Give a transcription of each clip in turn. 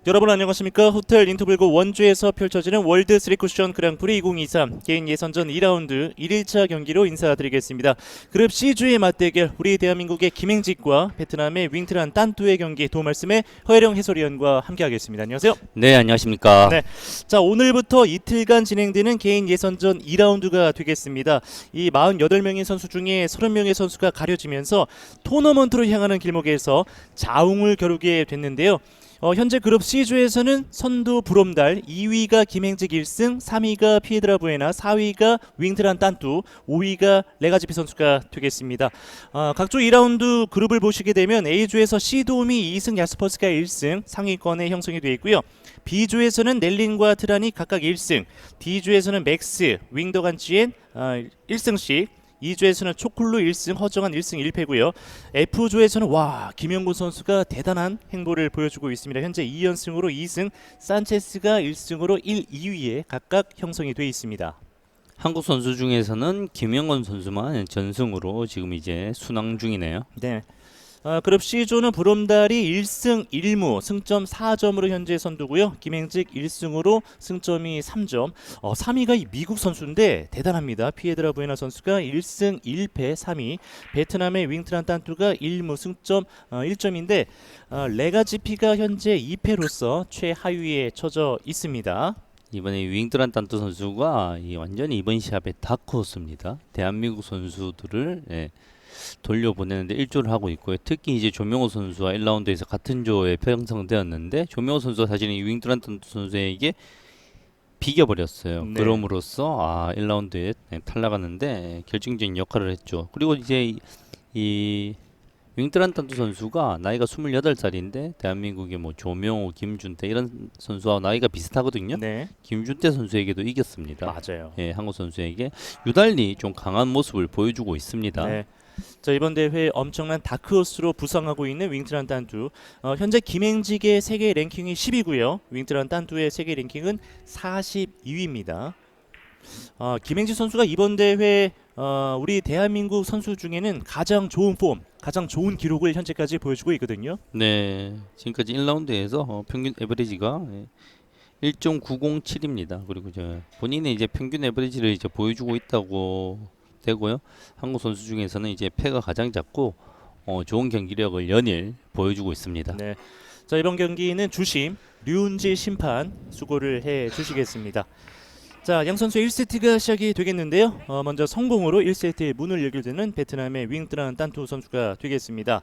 여러분 안녕하십니까? 호텔 인터블고 원주에서 펼쳐지는 월드 3쿠션 그랑프리 2023 개인 예선전 2라운드 1일차 경기로 인사드리겠습니다. 그룹 C주의 맞대결, 우리 대한민국의 김행직과 베트남의 윙트란 딴뚜의 경기 도움 말씀에 허혜령 해설위원과 함께하겠습니다. 안녕하세요. 네, 안녕하십니까. 네, 자 오늘부터 이틀간 진행되는 개인 예선전 2라운드가 되겠습니다. 이 48명의 선수 중에 30명의 선수가 가려지면서 토너먼트로 향하는 길목에서 자웅을 겨루게 됐는데요. 현재 그룹 C조에서는 선두 브롬달, 2위가 김행직 1승, 3위가 피에드라 부에나, 4위가 윙트란 딴뚜, 5위가 레가지피 선수가 되겠습니다. 각조 2라운드 그룹을 보시게 되면 A조에서 C도움이 2승, 야스퍼스가 1승 상위권에 형성이 되어 있고요. B조에서는 넬린과 트란이 각각 1승, D조에서는 맥스, 윙더간지엔 1승씩, 2조에서는 초콜루 1승, 허정한 1승 1패고요. F조에서는 김영곤 선수가 대단한 행보를 보여주고 있습니다. 현재 2연승으로 2승, 산체스가 1승으로 1, 2위에 각각 형성이 되어 있습니다. 한국 선수 중에서는 김영건 선수만 전승으로 지금 이제 순항 중이네요. 네. 그룹 C조는 브롬달이 1승 1무 승점 4점으로 현재 선두고요. 김행직 1승으로 승점이 3점. 3위가 이 미국 선수인데 대단합니다. 피에드라 부에나 선수가 1승 1패 3위. 베트남의 윙트란 딴뚜가 1무 승점 1점인데 레가지피가 현재 2패로서 최하위에 처져 있습니다. 이번에 윙드란 단투 선수가 완전히 이번 시합의 다크호스입니다. 대한민국 선수들을 돌려보내는데 일조를 하고 있고요. 특히 이제 조명호 선수와 1라운드에서 같은 조에 편성되었는데 조명호 선수가 사실은 이 윙드란 단투 선수에게 비겨버렸어요. 네. 그럼으로써 1라운드에 탈락하는데 결정적인 역할을 했죠. 그리고 이제 이 윙트란 탄투 선수가 나이가 28살인데 대한민국의 뭐 조명호, 김준태 이런 선수와 나이가 비슷하거든요. 네. 김준태 선수에게도 이겼습니다. 맞아요. 예, 한국 선수에게 유달리 좀 강한 모습을 보여주고 있습니다. 네. 자 이번 대회 엄청난 다크호스로 부상하고 있는 윙트란 딴뚜. 현재 김행직의 세계 랭킹이 10위고요. 윙트란 딴뚜의 세계 랭킹은 42위입니다. 김행직 선수가 이번 대회 우리 대한민국 선수 중에는 가장 좋은 폼, 가장 좋은 기록을 현재까지 보여주고 있거든요. 네, 지금까지 1라운드에서 평균 에버리지가 1.907입니다. 그리고 본인의 이제 평균 에버리지를 이제 보여주고 있다고 되고요. 한국 선수 중에서는 이제 패가 가장 작고 좋은 경기력을 연일 보여주고 있습니다. 네. 자 이번 경기는 주심 류은지 심판 수고를 해 주시겠습니다. 자, 양 선수 1세트가 시작이 되겠는데요. 먼저 성공으로 1세트의 문을 열게 되는 베트남의 윙트란 딴투 선수가 되겠습니다.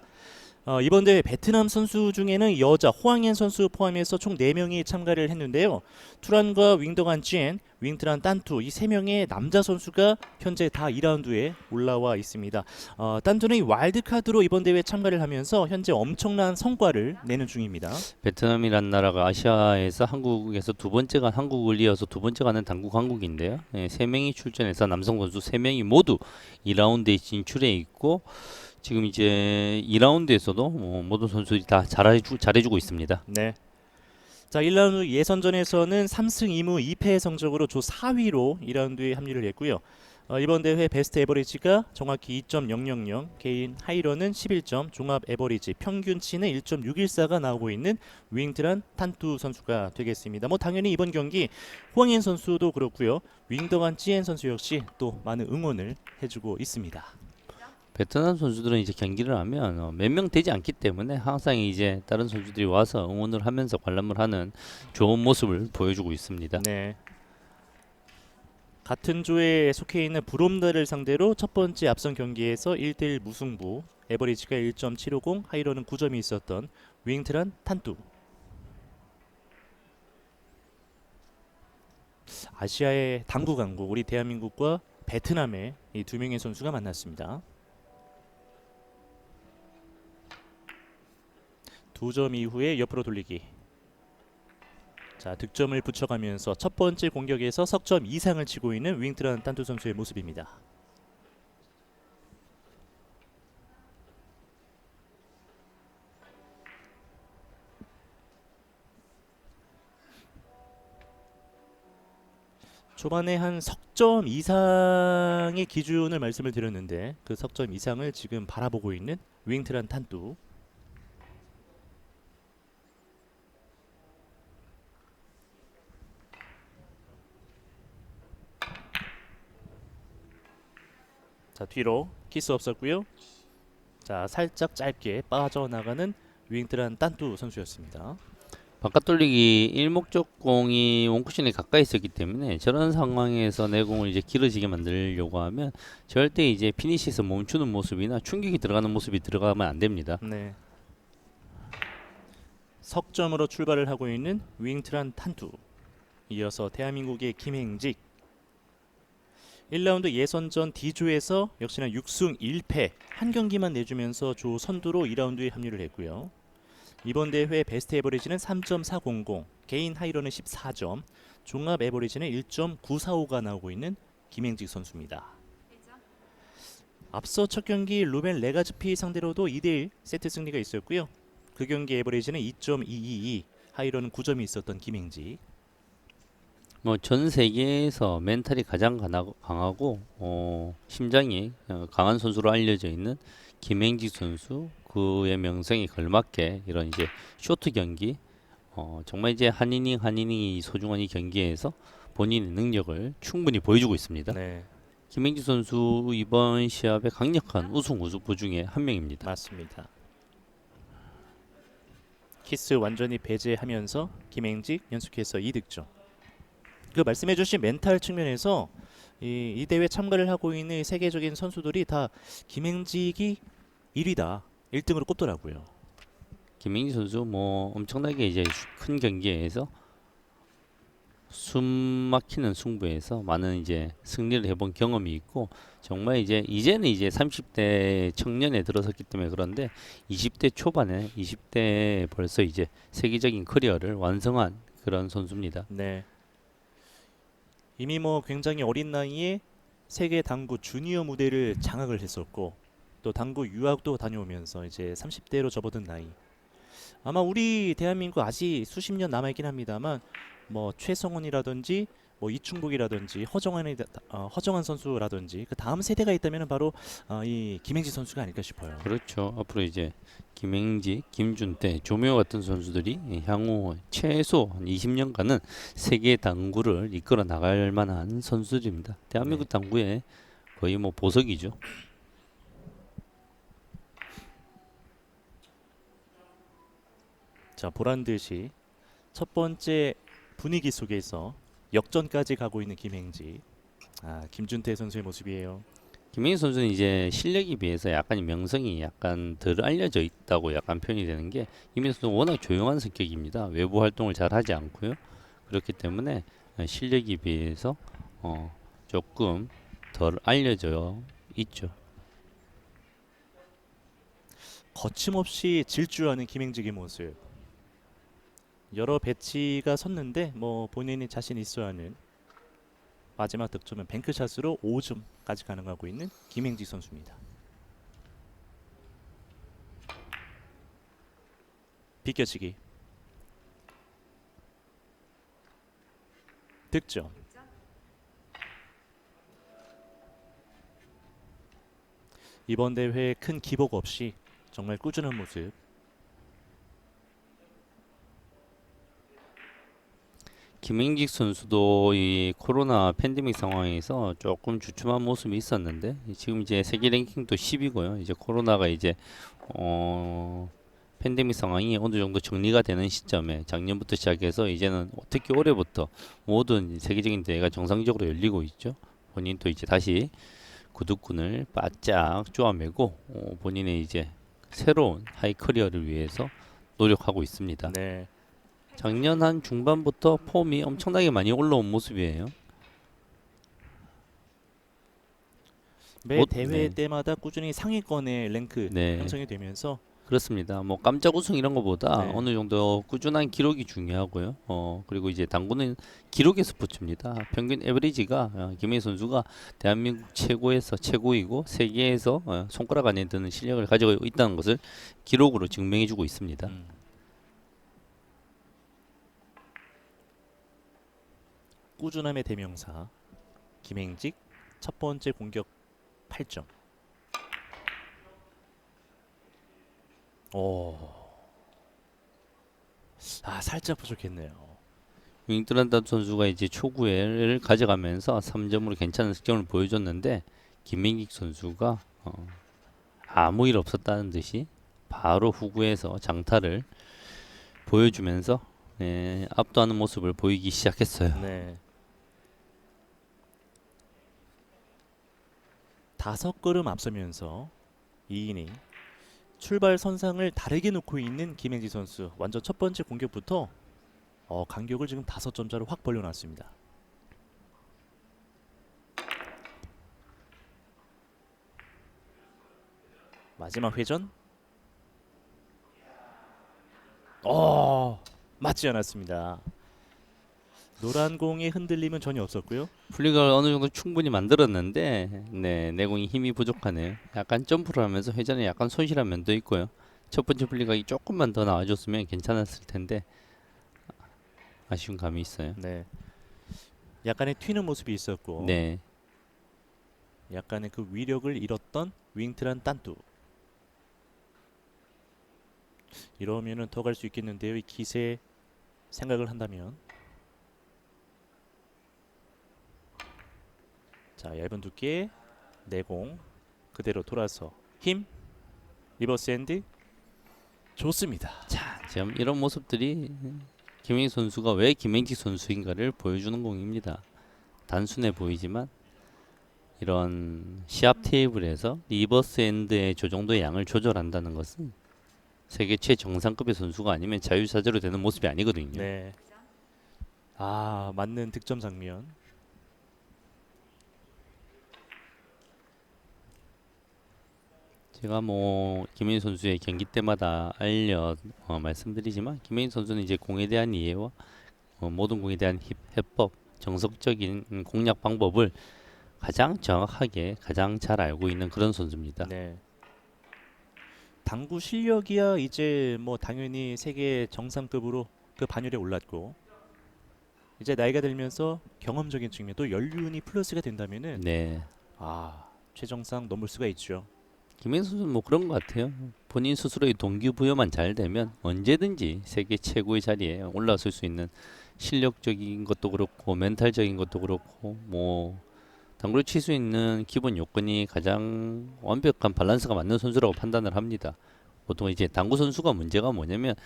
이번 대회 베트남 선수 중에는 여자 호앙옌 선수 포함해서 총 4명이 참가를 했는데요. 투란과 윙더간 찌엔, 윙트란 딴투 이 3명의 남자 선수가 현재 다 2라운드에 올라와 있습니다. 딴투는 이 와일드카드로 이번 대회에 참가를 하면서 현재 엄청난 성과를 내는 중입니다. 베트남이란 나라가 아시아에서 한국에서 두 번째가 한국을 이어서 두 번째 가는 당국 한국인데요. 세 명이 출전해서 남성 선수 3명이 모두 2라운드에 진출해 있고 지금 이제 2라운드에서도 모든 선수들이 다 잘해주고 있습니다. 네. 자 1라운드 예선전에서는 3승 2무 2패 성적으로 조 4위로 2라운드에 합류를 했고요. 이번 대회 베스트 에버리지가 정확히 2.000, 개인 하이런은 11점, 종합 에버리지 평균치는 1.614가 나오고 있는 윙트란 탄투 선수가 되겠습니다. 뭐 당연히 이번 경기 호앙옌 선수도 그렇고요. 윙더간 찌엔 선수 역시 또 많은 응원을 해주고 있습니다. 베트남 선수들은 이제 경기를 하면 몇 명 되지 않기 때문에 항상 이제 다른 선수들이 와서 응원을 하면서 관람을 하는 좋은 모습을 보여주고 있습니다. 네. 같은 조에 속해 있는 브롬달을 상대로 첫 번째 앞선 경기에서 1대1 무승부, 에버리지가 1.750, 하이런은 9점이 있었던 윙트란 탄뚜. 아시아의 당구 강국 우리 대한민국과 베트남의 이 두 명의 선수가 만났습니다. 2점 이후에 옆으로 돌리기. 자 득점을 붙여가면서 첫 번째 공격에서 석점 이상을 치고 있는 윙트란 딴투 선수의 모습입니다. 초반에 한 석점 이상의 기준을 말씀을 드렸는데 그 석점 이상을 지금 바라보고 있는 윙트란 탄뚜. 뒤로 키스 없었고요. 자, 살짝 짧게 빠져나가는 윙트란 딴뚜 선수였습니다. 바깥 돌리기 일목적공이 원쿠션에 가까이 있었기 때문에 저런 상황에서 내공을 이제 길어지게 만들려고 하면 절대 이제 피니시에서 멈추는 모습이나 충격이 들어가는 모습이 들어가면 안 됩니다. 네. 석점으로 출발을 하고 있는 윙트란 탄투. 이어서 대한민국의 김행직. 1라운드 예선전 D조에서 역시나 6승 1패 한 경기만 내주면서 조 선두로 2라운드에 합류를 했고요. 이번 대회 베스트 에버리지는 3.400, 개인 하이런은 14점, 종합 에버리지는 1.945가 나오고 있는 김행직 선수입니다. 앞서 첫 경기 루벤 레가즈피 상대로도 2대1 세트 승리가 있었고요. 그 경기 에버리지는 2.222, 하이런은 9점이 있었던 김행직. 뭐 전 세계에서 멘탈이 가장 강하고 심장이 강한 선수로 알려져 있는 김행직 선수, 그의 명성에 걸맞게 이런 이제 쇼트 경기, 정말 이제 한 이닝이 소중한 이 경기에서 본인의 능력을 충분히 보여주고 있습니다. 네, 김행직 선수 이번 시합의 강력한 우승 후보 중에 한 명입니다. 맞습니다. 키스 완전히 배제하면서 김행직 연속해서 2득점. 그 말씀해주신 멘탈 측면에서 이 대회 참가를 하고 있는 세계적인 선수들이 다 김행직이 1위다, 1등으로 꼽더라고요. 김행직 선수 뭐 엄청나게 이제 큰 경기에서 숨 막히는 승부에서 많은 이제 승리를 해본 경험이 있고, 정말 이제는 이제 30대 청년에 들어섰기 때문에 그런데 20대 초반에 20대에 벌써 이제 세계적인 커리어를 완성한 그런 선수입니다. 네. 이미 뭐 굉장히 어린 나이에 세계 당구 주니어 무대를 장악을 했었고 또 당구 유학도 다녀오면서 이제 30대로 접어든 나이. 아마 우리 대한민국 아직 수십 년 남아 있긴 합니다만 뭐 최성훈이라든지 뭐 이충복이라든지 허정한 선수라든지 그 다음 세대가 있다면 바로 이 김행지 선수가 아닐까 싶어요. 그렇죠. 앞으로 이제 김행지, 김준태, 조명호 같은 선수들이 향후 최소 한 20년간은 세계 당구를 이끌어 나갈 만한 선수들입니다. 대한민국 당구의 거의 뭐 보석이죠. 자, 보란 듯이 첫 번째 분위기 속에서 역전까지 가고 있는 김행지. 김준태 선수의 모습이에요. 김행지 선수는 이제 실력에 비해서 약간 명성이 약간 덜 알려져 있다고 약간 표현이 되는 게, 김행지 선수는 워낙 조용한 성격입니다. 외부 활동을 잘 하지 않고요. 그렇기 때문에 실력에 비해서 조금 덜 알려져 있죠. 거침없이 질주하는 김행직의 모습. 여러 배치가 섰는데 뭐 본인이 자신 있어하는 마지막 득점은 뱅크샷으로 5점까지 가능하고 있는 김행직 선수입니다. 비껴치기. 득점. 이번 대회 큰 기복 없이 정말 꾸준한 모습. 김행직 선수도 이 코로나 팬데믹 상황에서 조금 주춤한 모습이 있었는데, 지금 이제 세계 랭킹도 10이고요. 이제 코로나가 이제 팬데믹 상황이 어느 정도 정리가 되는 시점에 작년부터 시작해서 이제는 특히 올해부터 모든 세계적인 대회가 정상적으로 열리고 있죠. 본인도 이제 다시 구두끈을 바짝 쪼아매고 본인의 이제 새로운 하이 커리어를 위해서 노력하고 있습니다. 네. 작년 한 중반부터 폼이 엄청나게 많이 올라온 모습이에요. 매 대회 네. 때마다 꾸준히 상위권의 랭크 네. 형성이 되면서 그렇습니다. 뭐 깜짝 우승 이런 것보다 네. 어느 정도 꾸준한 기록이 중요하고요. 그리고 이제 당구는 기록의 스포츠입니다. 평균 에버리지가 김혜희 선수가 대한민국 최고에서 최고이고 세계에서 손가락 안에 드는 실력을 가지고 있다는 것을 기록으로 증명해주고 있습니다. 꾸준함의 대명사 김행직 첫 번째 공격 8점. 살짝 부족했네요. 윙트란다 선수가 이제 초구를 가져가면서 3점으로 괜찮은 득점을 보여줬는데, 김민기 선수가 아무 일 없었다는 듯이 바로 후구에서 장타를 보여주면서 압도하는 모습을 보이기 시작했어요. 네. 5걸음 앞서면서 2이닝 출발 선상을 다르게 놓고 있는 김행지 선수. 완전 첫 번째 공격부터 간격을 지금 5점짜리 확 벌려놨습니다. 마지막 회전. 맞지 않았습니다. 노란 공의 흔들림은 전혀 없었고요. 플리가 어느 정도 충분히 만들었는데 내공이 힘이 부족하네요. 약간 점프를 하면서 회전에 약간 손실한 면도 있고요. 첫 번째 플리가 조금만 더 나와줬으면 괜찮았을 텐데 아쉬운 감이 있어요. 네. 약간의 튀는 모습이 있었고 네. 약간의 그 위력을 잃었던 윙트란 딴뚜. 이러면은 더 갈 수 있겠는데요. 이 기세 생각을 한다면. 자, 얇은 두께 내공 그대로 돌아서 힘 리버스 핸드 좋습니다. 자, 지금 이런 모습들이 김행지 선수가 왜 김행지 선수인가를 보여주는 공입니다. 단순해 보이지만 이런 시합 테이블에서 리버스 핸드의 저 정도의 양을 조절한다는 것은 세계 최정상급의 선수가 아니면 자유자재로 되는 모습이 아니거든요. 네. 맞는 득점 장면. 제가 뭐 김혜인 선수의 경기 때마다 말씀드리지만 김혜인 선수는 이제 공에 대한 이해와 모든 공에 대한 해법, 정석적인 공략 방법을 가장 정확하게 가장 잘 알고 있는 그런 선수입니다. 네. 당구 실력이야 이제 뭐 당연히 세계 정상급으로 그 반열에 올랐고 이제 나이가 들면서 경험적인 측면 또 연륜이 플러스가 된다면은 네. 최정상 넘을 수가 있죠. 김혜인 선수는 뭐 그런 것 같아요. 본인 스스로의 동기부여만 잘 되면 언제든지 세계 최고의 자리에 올라설 수 있는 실력적인 것도 그렇고 멘탈적인 것도 그렇고 뭐 당구를 칠 수 있는 기본 요건이 가장 완벽한 밸런스가 맞는 선수라고 판단을 합니다. 보통 이제 당구 선수가 문제가 뭐냐면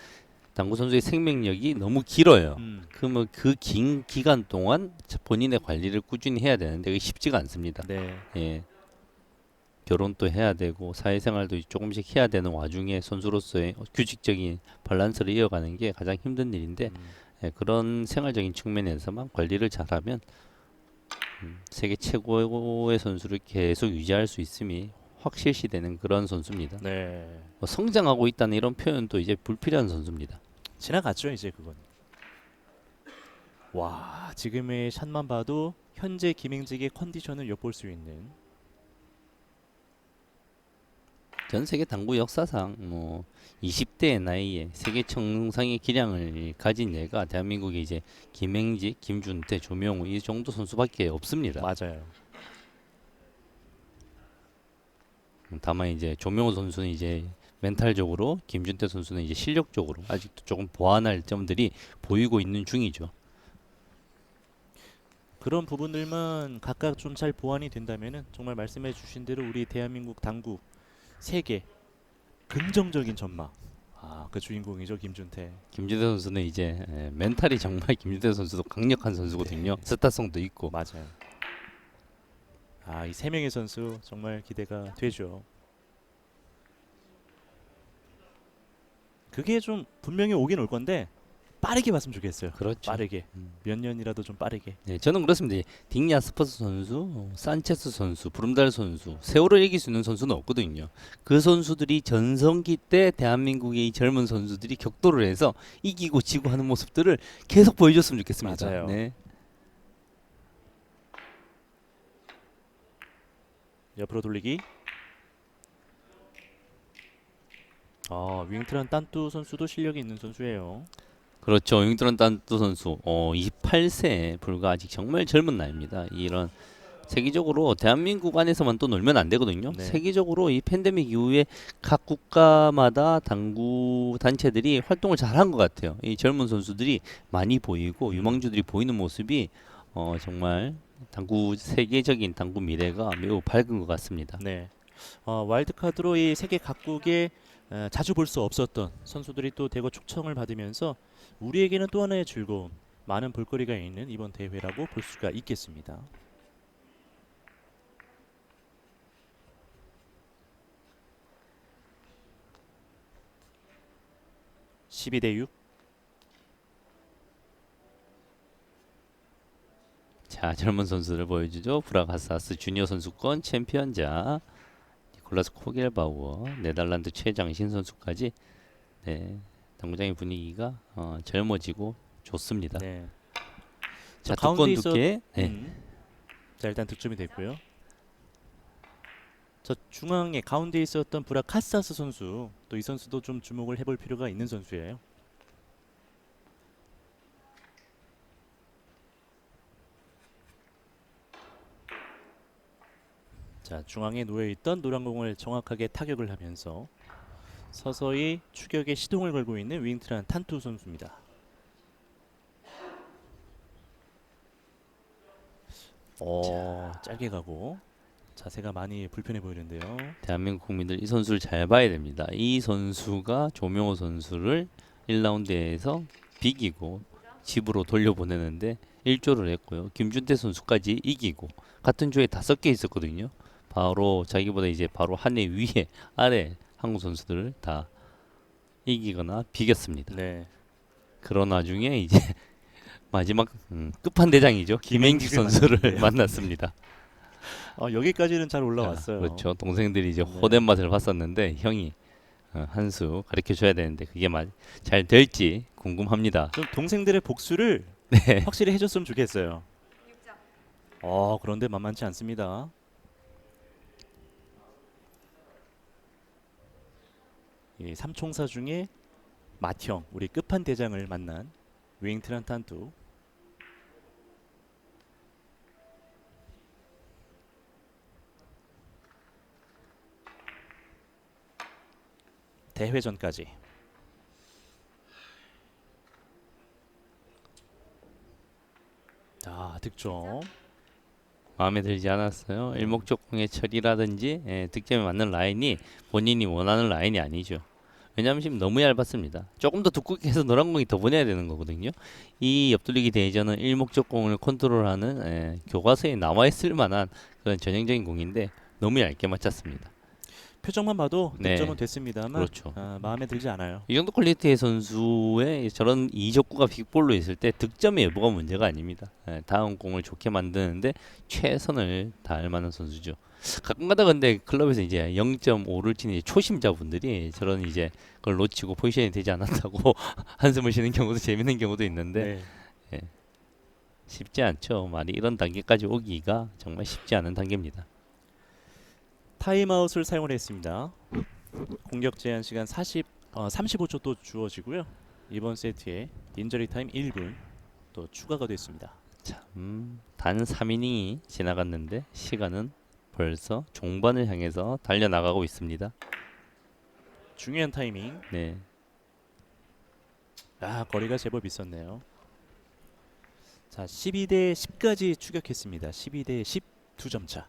당구 선수의 생명력이 너무 길어요. 그러면 그 긴 기간 동안 본인의 관리를 꾸준히 해야 되는데 그게 쉽지가 않습니다. 네. 예. 결혼도 해야 되고 사회생활도 조금씩 해야 되는 와중에 선수로서의 규칙적인 밸런스를 이어가는 게 가장 힘든 일인데 그런 생활적인 측면에서만 관리를 잘하면 세계 최고의 선수를 계속 유지할 수 있음이 확실시되는 그런 선수입니다. 네. 뭐 성장하고 있다는 이런 표현도 이제 불필요한 선수입니다. 지나갔죠 이제 그건. 지금의 샷만 봐도 현재 김행직의 컨디션을 엿볼 수 있는. 전 세계 당구 역사상 뭐 20대의 나이에 세계 정상의 기량을 가진 얘가 대한민국에 이제 김행직, 김준태, 조명우 이 정도 선수밖에 없습니다. 맞아요. 다만 이제 조명우 선수는 이제 멘탈적으로, 김준태 선수는 이제 실력적으로 아직도 조금 보완할 점들이 보이고 있는 중이죠. 그런 부분들만 각각 좀 잘 보완이 된다면은 정말 말씀해 주신 대로 우리 대한민국 당구 세계 긍정적인 전망. 그 주인공이죠 김준태. 김준태 선수는 이제 멘탈이 정말 김준태 선수도 강력한 선수거든요. 스타성도 있고. 맞아요. 이 세 명의 선수 정말 기대가 되죠. 그게 좀 분명히 오긴 올 건데 빠르게 봤으면 좋겠어요. 그렇죠. 빠르게 몇 년이라도 좀 빠르게. 네, 저는 그렇습니다. 딩야 스퍼스 선수, 산체스 선수, 브룸달 선수, 세월을 이길 수 있는 선수는 없거든요. 그 선수들이 전성기 때 대한민국의 이 젊은 선수들이 격돌을 해서 이기고 지고 하는 모습들을 계속 보여줬으면 좋겠습니다. 맞아요. 네. 옆으로 돌리기. 윙트란 딴뚜 선수도 실력이 있는 선수예요. 그렇죠. 윙트런 단투 선수, 28세에 불과 아직 정말 젊은 나이입니다. 이런 세계적으로 대한민국 안에서만 또 놀면 안 되거든요. 네. 세계적으로 이 팬데믹 이후에 각 국가마다 당구 단체들이 활동을 잘한 것 같아요. 이 젊은 선수들이 많이 보이고 유망주들이 보이는 모습이 정말 당구 세계적인 당구 미래가 매우 밝은 것 같습니다. 네. 와일드카드로 이 세계 각국에 자주 볼 수 없었던 선수들이 또 대거 초청을 받으면서 우리에게는 또 하나의 즐거움, 많은 볼거리가 있는 이번 대회라고 볼 수가 있겠습니다. 12대 6. 자, 젊은 선수를 보여주죠. 브라가사스 주니어 선수권 챔피언자 니콜라스 코겔바우어, 네덜란드 최장신 선수까지 네, 당구장의 분위기가 젊어지고 좋습니다. 네. 자, 가운데 두건 두께. 네. 자, 일단 득점이 됐고요. 저 중앙에 가운데 있었던 브라카사스 선수, 또 이 선수도 좀 주목을 해볼 필요가 있는 선수예요. 자, 중앙에 놓여있던 노란 공을 정확하게 타격을 하면서 서서히 추격에 시동을 걸고 있는 윙트란 탄투 선수입니다. 짧게 가고 자세가 많이 불편해 보이는데요. 대한민국 국민들 이 선수를 잘 봐야 됩니다. 이 선수가 조명호 선수를 1라운드에서 비기고 집으로 돌려보내는데 1조를 했고요. 김준태 선수까지 이기고 같은 조에 5개 있었거든요. 바로 자기보다 이제 바로 한 해 위에 아래 한국 선수들을 다 이기거나 비겼습니다. 네. 그런 와중에 이제 마지막 끝판대장이죠. 김행직 선수를 만났는데요. 만났습니다. 여기까지는 잘 올라왔어요. 그렇죠. 동생들이 이제 네. 호된 맛을 봤었는데 형이 한 수 가르쳐 줘야 되는데 그게 잘 될지 궁금합니다. 좀 동생들의 복수를 네. 확실히 해줬으면 좋겠어요. 그런데 만만치 않습니다. 이 삼총사 중에 맏형, 우리 끝판대장을 만난 윙트란 탄투. 대회전까지. 자, 득점. 마음에 들지 않았어요. 일목적공의 처리라든지 득점에 맞는 라인이 본인이 원하는 라인이 아니죠. 왜냐하면 지금 너무 얇았습니다. 조금 더 두껍게 해서 노란 공이 더 보내야 되는 거거든요. 이 옆돌리기 대회전은 일목적공을 컨트롤하는 교과서에 나와 있을 만한 그런 전형적인 공인데 너무 얇게 맞췄습니다. 표정만 봐도 네. 득점은 됐습니다만 그렇죠. 마음에 들지 않아요. 이 정도 퀄리티의 선수의 저런 이적구가 빅볼로 있을 때 득점의 여부가 문제가 아닙니다. 다음 공을 좋게 만드는데 최선을 다할 만한 선수죠. 가끔가다 근데 클럽에서 이제 0.5를 치는 초심자분들이 저런 이제 그걸 놓치고 포지션이 되지 않았다고 한숨을 쉬는 경우도 재밌는 경우도 있는데 네. 쉽지 않죠. 말이 이런 단계까지 오기가 정말 쉽지 않은 단계입니다. 타임아웃을 사용을 했습니다. 공격 제한 시간 35초 또 주어지고요. 이번 세트에 인저리 타임 1분 또 추가가 됐습니다. 참, 단 3이닝이 지나갔는데 시간은 벌써 종반을 향해서 달려나가고 있습니다. 중요한 타이밍. 네. 거리가 제법 있었네요. 자, 12대 10까지 추격했습니다. 12대 10 2점 차.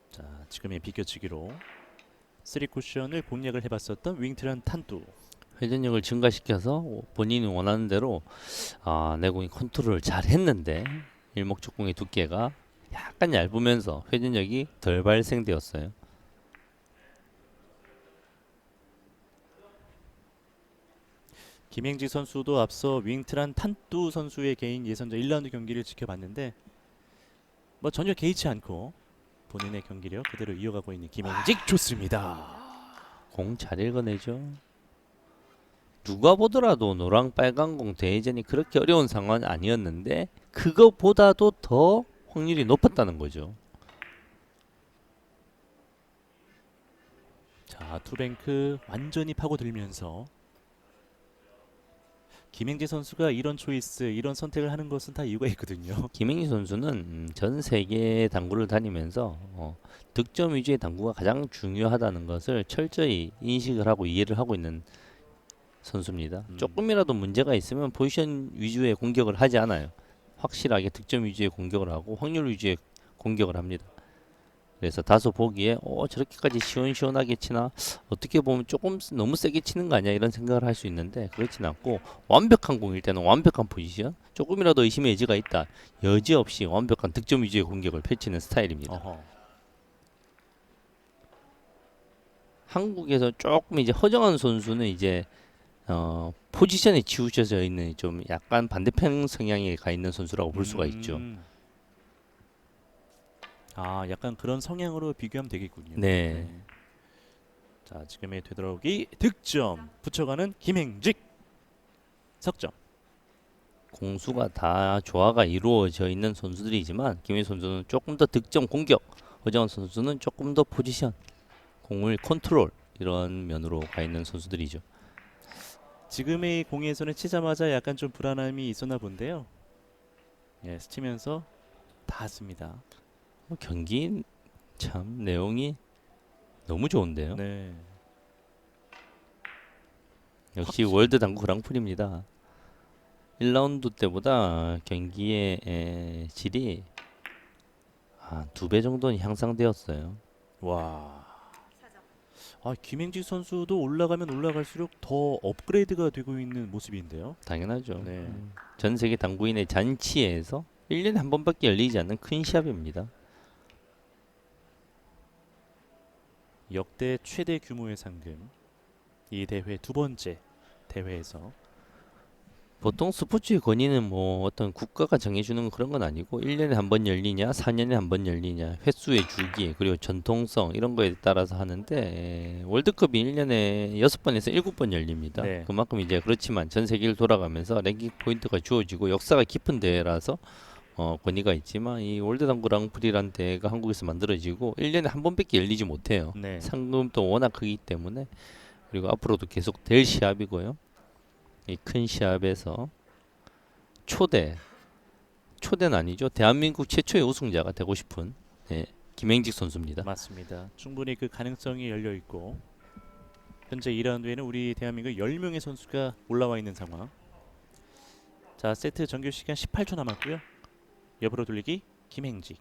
자, 지금의 비껴치기로 3쿠션을 공략을 해봤었던 윙트란 탄투. 회전력을 증가시켜서 본인이 원하는 대로 내 공이 컨트롤을 잘 했는데 일목적공의 두께가 약간 얇으면서 회전력이 덜 발생되었어요. 김행지 선수도 앞서 윙트란 탄뚜 선수의 개인 예선전 1라운드 경기를 지켜봤는데 전혀 개의치 않고 본인의 경기력 그대로 이어가고 있는 김행직. 좋습니다. 공 잘 읽어내죠. 누가 보더라도 노랑 빨간 공 대회전이 그렇게 어려운 상황은 아니었는데 그거보다도 더 확률이 높았다는 거죠. 자, 투뱅크 완전히 파고들면서 김행지 선수가 이런 초이스, 이런 선택을 하는 것은 다 이유가 있거든요. 김행희 선수는 전 세계 당구를 다니면서 득점 위주의 당구가 가장 중요하다는 것을 철저히 인식을 하고 이해를 하고 있는 선수입니다. 조금이라도 문제가 있으면 포지션 위주의 공격을 하지 않아요. 확실하게 득점 위주의 공격을 하고 확률 위주의 공격을 합니다. 그래서 다소 보기에 저렇게까지 시원시원하게 치나 어떻게 보면 조금 너무 세게 치는 거 아니야 이런 생각을 할 수 있는데 그렇진 않고 완벽한 공일 때는 완벽한 포지션 조금이라도 의심의 여지가 있다 여지없이 완벽한 득점 위주의 공격을 펼치는 스타일입니다. 어허. 한국에서 조금 이제 허정한 선수는 이제 포지션에 치우쳐져 있는 좀 약간 반대편 성향에 가 있는 선수라고 볼 수가 있죠. 아, 약간 그런 성향으로 비교하면 되겠군요. 네. 자, 지금의 되돌아오기 득점 붙여가는 김행직 석점. 공수가 다 조화가 이루어져 있는 선수들이지만 김희 선수는 조금 더 득점 공격, 허정환 선수는 조금 더 포지션, 공을 컨트롤 이런 면으로 가 있는 선수들이죠. 지금의 공에서는 치자마자 약간 좀 불안함이 있었나 본데요. 예, 스치면서 닿았습니다. 경기 참 내용이 너무 좋은데요. 네. 역시 월드 당구 그랑프리입니다. 1라운드 때보다 경기의 질이 2배 정도는 향상되었어요. 와. 아, 김행직 선수도 올라가면 올라갈수록 더 업그레이드가 되고 있는 모습인데요. 당연하죠. 네. 전 세계 당구인의 잔치에서 1년에 한 번밖에 열리지 않는 큰 시합입니다. 역대 최대 규모의 상금. 이 대회 두 번째 대회에서 보통 스포츠의 권위는 뭐 어떤 국가가 정해주는 그런 건 아니고 1년에 한 번 열리냐 4년에 한 번 열리냐 횟수의 주기 그리고 전통성 이런 거에 따라서 하는데 월드컵이 1년에 6번에서 7번 열립니다. 네. 그만큼 이제 그렇지만 전 세계를 돌아가면서 랭킹 포인트가 주어지고 역사가 깊은 대회라서 권위가 있지만 이 월드 당구 랑프리란 대회가 한국에서 만들어지고 1년에 한 번밖에 열리지 못해요. 네. 상금도 워낙 크기 때문에 그리고 앞으로도 계속 될 시합이고요. 이 큰 시합에서 초대는 아니죠. 대한민국 최초의 우승자가 되고 싶은 김행직 선수입니다. 맞습니다. 충분히 그 가능성이 열려 있고 현재 2라운드에는 우리 대한민국 10명의 선수가 올라와 있는 상황. 자, 세트 정규 시간 18초 남았고요. 옆으로 돌리기 김행직.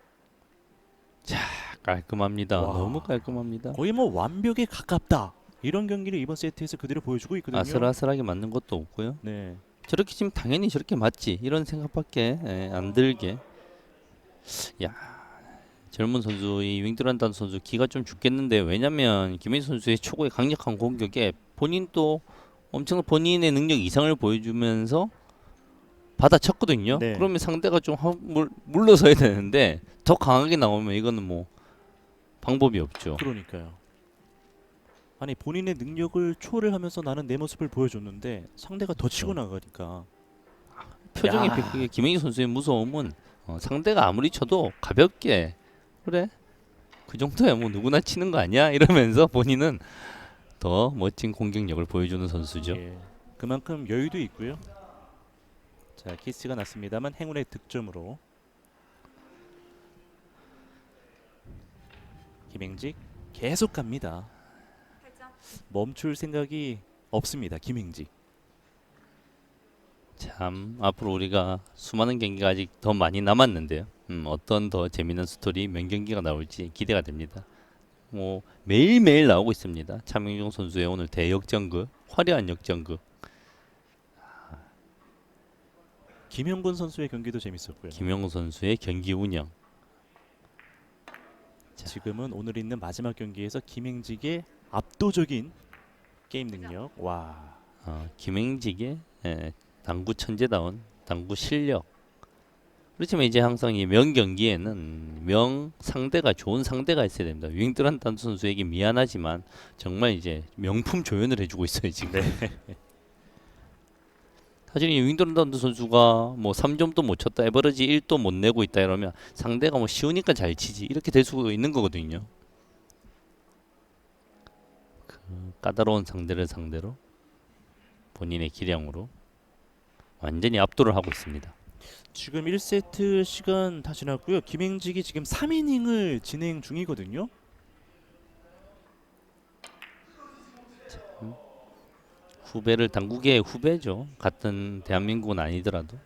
깔끔합니다. 와. 너무 깔끔합니다. 거의 뭐 완벽에 가깝다. 이런 경기를 이번 세트에서 그대로 보여주고 있거든요. 아슬아슬하게 맞는 것도 없고요. 네. 저렇게 치면 당연히 저렇게 맞지 이런 생각밖에 안 들게. 야 젊은 선수 이 윙드란단 선수 기가 좀 죽겠는데 왜냐면 김혜수 선수의 초고의 강력한 공격에 본인도 엄청난 본인의 능력 이상을 보여주면서 받아쳤거든요. 네. 그러면 상대가 좀 물러서야 되는데 더 강하게 나오면 이거는 뭐 방법이 없죠. 그러니까요. 아니 본인의 능력을 초월을 하면서 나는 내 모습을 보여줬는데 상대가 더 치고 나가니까 표정이 야. 그게 김혜수 선수의 무서움은 상대가 아무리 쳐도 가볍게 그래 그 정도야 뭐 누구나 치는 거 아니야 이러면서 본인은 더 멋진 공격력을 보여주는 선수죠. 예, 그만큼 여유도 있고요. 자, 키스가 났습니다만 행운의 득점으로 김행직 계속 갑니다. 멈출 생각이 없습니다. 김행직. 참 앞으로 우리가 수많은 경기가 아직 더 많이 남았는데요. 어떤 더 재미있는 스토리 명경기가 나올지 기대가 됩니다. 뭐 매일매일 나오고 있습니다. 차명종 선수의 오늘 대역전극, 화려한 역전극. 김영곤 선수의 경기도 재밌었고요. 김영우 선수의 경기 운영. 지금은 오늘 있는 마지막 경기에서 김행직의 압도적인 게임 능력. 와. 김행직의 당구 천재다운 당구 실력. 그렇지만 이제 항상 이 명경기에는 상대가 좋은 상대가 있어야 됩니다. 윙드란단 선수에게 미안하지만 정말 이제 명품 조연을 해주고 있어요 지금. 사실 이 윙드란단 선수가 뭐 3점도 못 쳤다, 에버리지 1도 못 내고 있다 이러면 상대가 뭐 쉬우니까 잘 치지 이렇게 될 수 있는 거거든요. 그 까다로운 상대를 상대로 본인의 기량으로 완전히 압도를 하고 있습니다. 지금 1세트 시간 다 지났고요. 김행직이 지금 3이닝을 진행 중이거든요. 후배를 당구계의 후배죠. 같은 대한민국은 아니더라도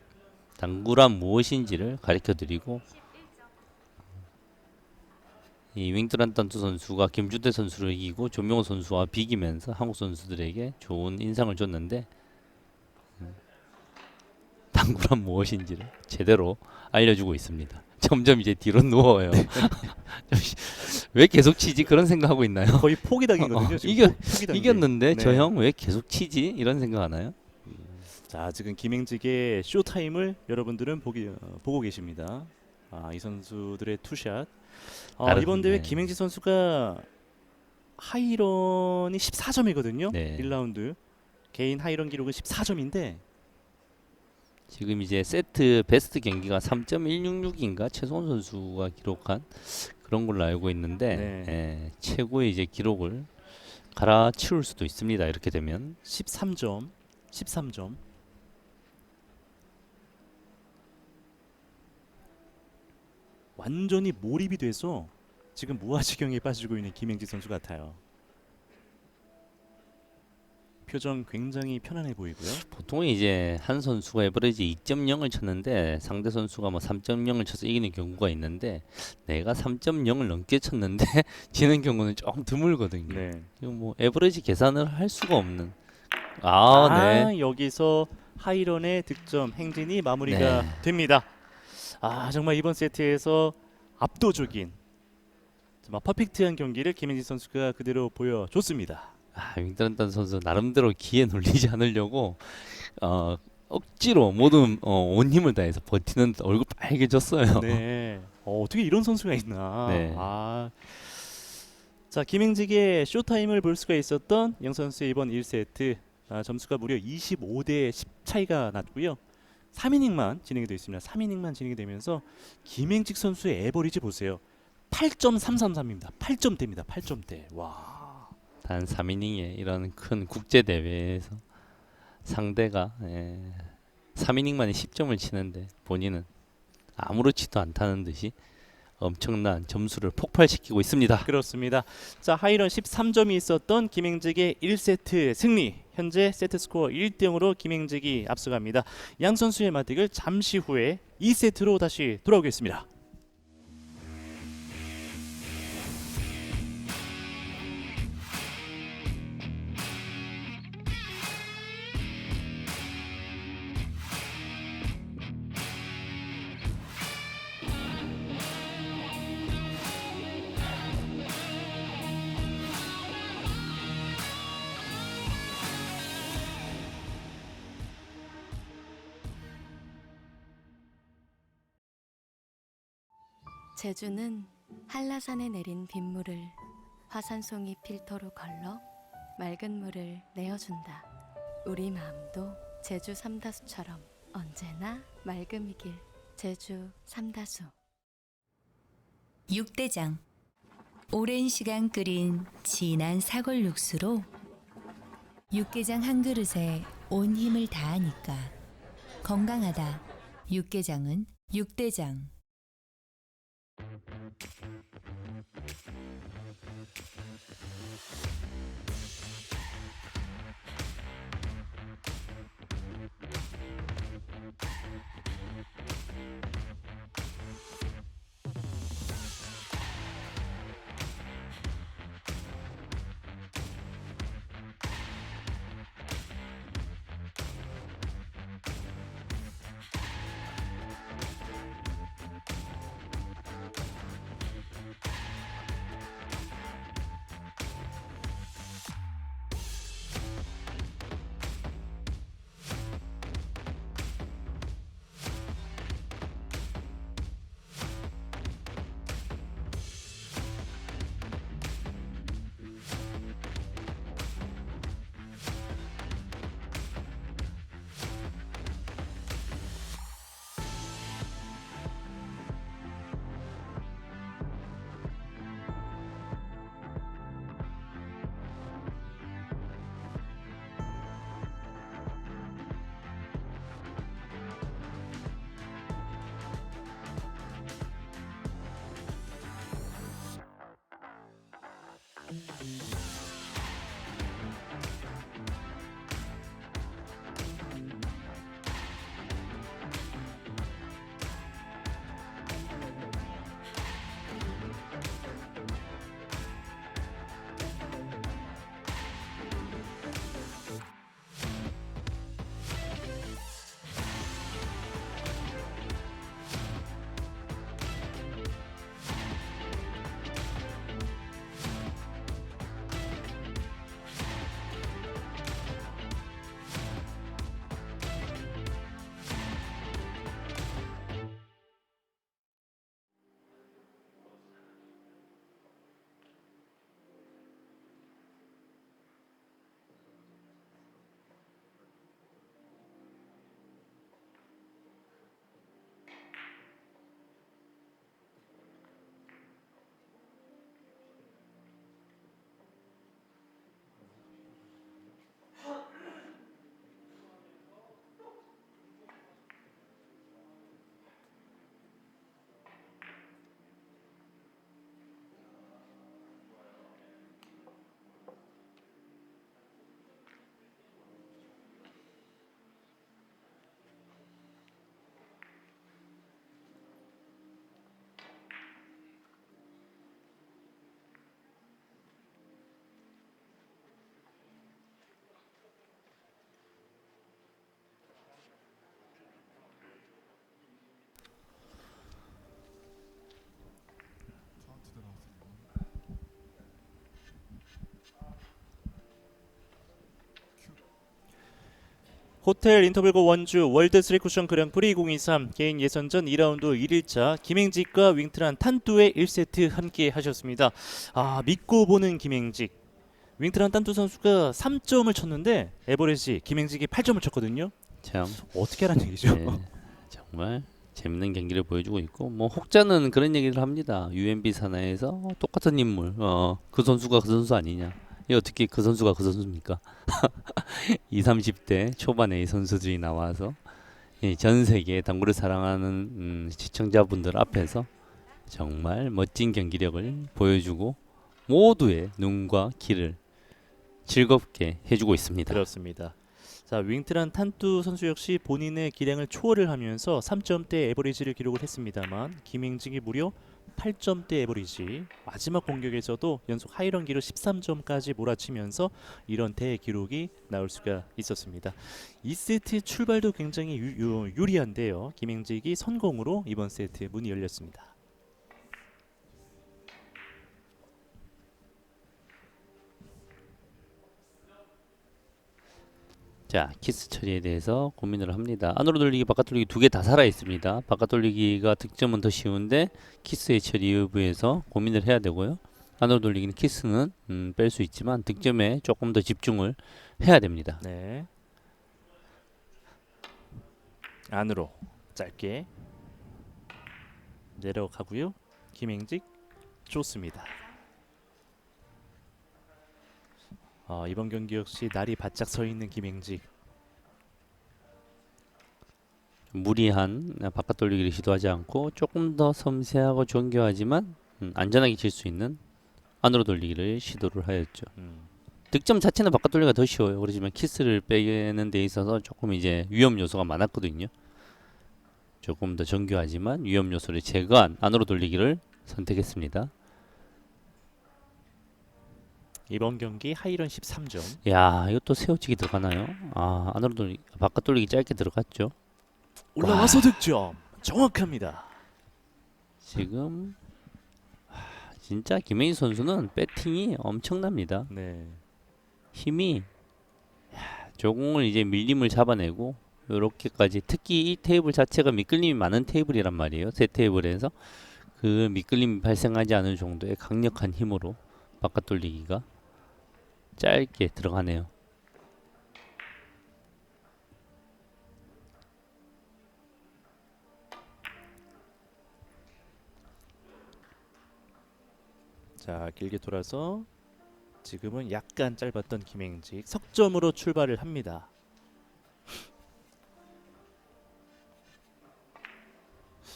당구란 무엇인지를 가르쳐 드리고 이 윙트란탄투 선수가 김주태 선수를 이기고 조명호 선수와 비기면서 한국 선수들에게 좋은 인상을 줬는데 당구란 무엇인지를 제대로 알려주고 있습니다. 점점 이제 뒤로 누워요. 왜 계속 치지 그런 생각하고 있나요? 거의 포기 당이거든요. 지금 포기 단계. 이겼는데 네. 저 형 왜 계속 치지 이런 생각 하나요? 자, 지금 김행직의 쇼타임을 여러분들은 보고 계십니다. 이 선수들의 투샷. 이번 대회 네. 김행직 선수가 하이런이 14점이거든요. 네. 1라운드 개인 하이런 기록은 14점인데 지금 이제 세트 베스트 경기가 3.166인가 최소원 선수가 기록한 그런 걸로 알고 있는데 네. 예, 최고의 이제 기록을 갈아치울 수도 있습니다. 이렇게 되면 13점. 완전히 몰입이 돼서 지금 무아지경에 빠지고 있는 김행직 선수 같아요. 표정 굉장히 편안해 보이고요. 보통 이제 한 선수가 에버리지 2.0을 쳤는데 상대 선수가 뭐 3.0을 쳐서 이기는 경우가 있는데 내가 3.0을 넘게 쳤는데 지는 경우는 조금 드물거든요. 네. 이거 뭐 에버리지 계산을 할 수가 없는. 네. 여기서 하이런의 득점 행진이 마무리가 네. 됩니다. 정말 이번 세트에서 압도적인 정말 퍼펙트한 경기를 김행진 선수가 그대로 보여줬습니다. 윙트란탄 선수 나름대로 기에 놀리지 않으려고 억지로 모든 온 힘을 다해서 버티는 얼굴 빨개졌어요. 네. 어떻게 이런 선수가 있나. 네. 자, 김행직의 쇼타임을 볼 수가 있었던 영 선수의 이번 1세트 점수가 무려 25대 10 차이가 났고요. 3이닝만 진행이 되어 있습니다. 3이닝만 진행이 되면서 김행직 선수의 에버리지 보세요. 8.333입니다. 8점대입니다. 8점대. 와. 단 3이닝에 이런 큰 국제 대회에서 상대가 3이닝 만에 10점을 치는데 본인은 아무렇지도 않다는 듯이 엄청난 점수를 폭발시키고 있습니다. 그렇습니다. 자, 하이런 13점이 있었던 김행직의 1세트 승리. 현재 세트 스코어 1대0으로 김행직이 앞서갑니다. 양 선수의 맞대결 잠시 후에 2세트로 다시 돌아오겠습니다. 제주는 한라산에 내린 빗물을 화산송이 필터로 걸러 맑은 물을 내어준다. 우리 마음도 제주 삼다수처럼 언제나 맑음이길. 제주 삼다수. 육대장. 오랜 시간 끓인 진한 사골 육수로 육개장 한 그릇에 온 힘을 다하니까 건강하다. 육개장은 육대장. 호텔 인터벌고 원주 월드 쓰리쿠션 그랑프리 2023 개인 예선전 2라운드 1일차 김행직과 윙트란 탄뚜의 1세트 함께 하셨습니다. 믿고 보는 김행직. 윙트란 탄뚜 선수가 3점을 쳤는데 에버리지 김행직이 8점을 쳤거든요. 참 어떻게 하란 얘기죠? 네, 정말 재밌는 경기를 보여주고 있고 뭐 혹자는 그런 얘기를 합니다. UMB 산하에서 똑같은 인물, 그 선수가 그 선수 아니냐? 이 어떻게 그 선수가 그 선수입니까? 20, 30대 초반의 선수들이 나와서 전 세계 당구를 사랑하는 시청자분들 앞에서 정말 멋진 경기력을 보여주고 모두의 눈과 귀를 즐겁게 해주고 있습니다. 그렇습니다. 자, 윙트란 탄뚜 선수 역시 본인의 기량을 초월을 하면서 3점대 에버리지를 기록을 했습니다만 김행직이 무려 8점대 에버리지, 마지막 공격에서도 연속 하이런기로 13점까지 몰아치면서 이런 대기록이 나올 수가 있었습니다. 2세트 출발도 굉장히 유리한데요. 김행직이 선공으로 이번 세트 문이 열렸습니다. 자, 키스 처리에 대해서 고민을 합니다. 안으로 돌리기, 바깥 돌리기 두 개 다 살아 있습니다. 바깥 돌리기가 득점은 더 쉬운데 키스의 처리 여부에서 고민을 해야 되고요. 안으로 돌리기는 키스는 뺄 수 있지만 득점에 조금 더 집중을 해야 됩니다. 네. 안으로 짧게 내려가고요. 김행직 좋습니다. 이번 경기 역시 날이 바짝 서 있는 김행직. 무리한 바깥 돌리기를 시도하지 않고 조금 더 섬세하고 정교하지만 안전하게 칠 수 있는 안으로 돌리기를 시도를 하였죠. 득점 자체는 바깥 돌리기가 더 쉬워요. 그렇지만 키스를 빼는 데 있어서 조금 이제 위험 요소가 많았거든요. 조금 더 정교하지만 위험 요소를 제거한 안으로 돌리기를 선택했습니다. 이번 경기 하이런 13점. 야, 이것도 세워치기 들어가나요? 안으로 돌리기, 바깥 돌리기 짧게 들어갔죠. 올라와서 득점. 정확합니다. 지금 진짜 김혜인 선수는 배팅이 엄청납니다. 네. 힘이 조공을 이제 밀림을 잡아내고 요렇게까지, 특히 이 테이블 자체가 미끌림이 많은 테이블이란 말이에요. 세 테이블에서 그 미끌림이 발생하지 않을 정도의 강력한 힘으로 바깥 돌리기가 짧게 들어가네요. 자, 길게 돌아서 지금은 약간 짧았던 김행직 석점으로 출발을 합니다.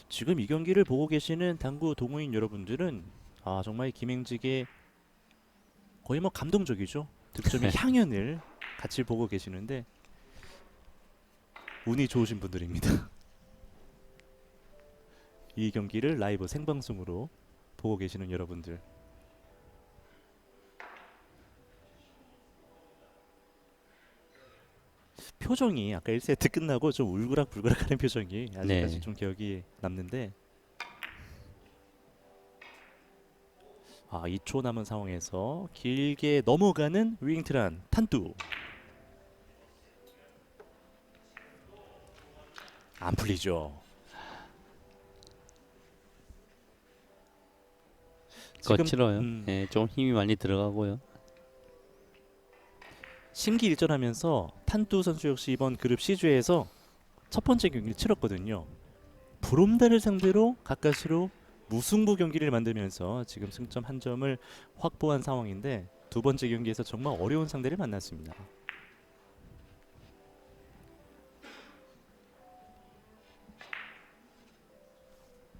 지금 이 경기를 보고 계시는 당구 동호인 여러분들은 정말 김행직의 거의 뭐 감동적이죠. 득점의 향연을 같이 보고 계시는데 운이 좋으신 분들입니다. 이 경기를 라이브 생방송으로 보고 계시는 여러분들. 표정이 아까 1세트 끝나고 좀 울그락불그락하는 표정이 아직까지 네. 좀 기억이 남는데 2초 남은 상황에서 길게 넘어가는 윙트란 탄뚜. 안 풀리죠. 거칠어요. 네, 좀 힘이 많이 들어가고요. 심기일전하면서 탄뚜 선수 역시 이번 그룹 C조에서 첫 번째 경기를 치렀거든요. 브롬다를 상대로 가까스로 무승부 경기를 만들면서 지금 승점 한 점을 확보한 상황인데 두 번째 경기에서 정말 어려운 상대를 만났습니다.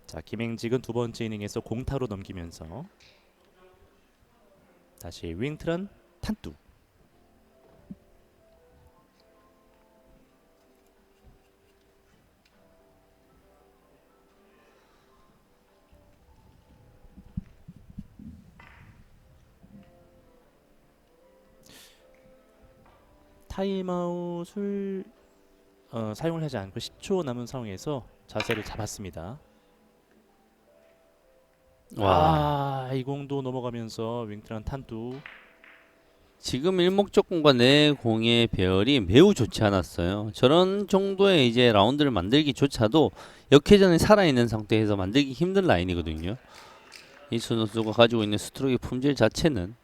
자, 김행직은 두 번째 이닝에서 공타로 넘기면서 다시 윙트란 탄뚜. 타임아웃을 사용을 하지 않고 10초 남은 상황에서 자세를 잡았습니다. 이 공도 넘어가면서 윙트란 탄뚜. 지금 일목적공과 내 공의 배열이 매우 좋지 않았어요. 저런 정도의 이제 라운드를 만들기조차도 역회전이 살아있는 상태에서 만들기 힘든 라인이거든요. 이수 선수가 가지고 있는 스트로크의 품질 자체는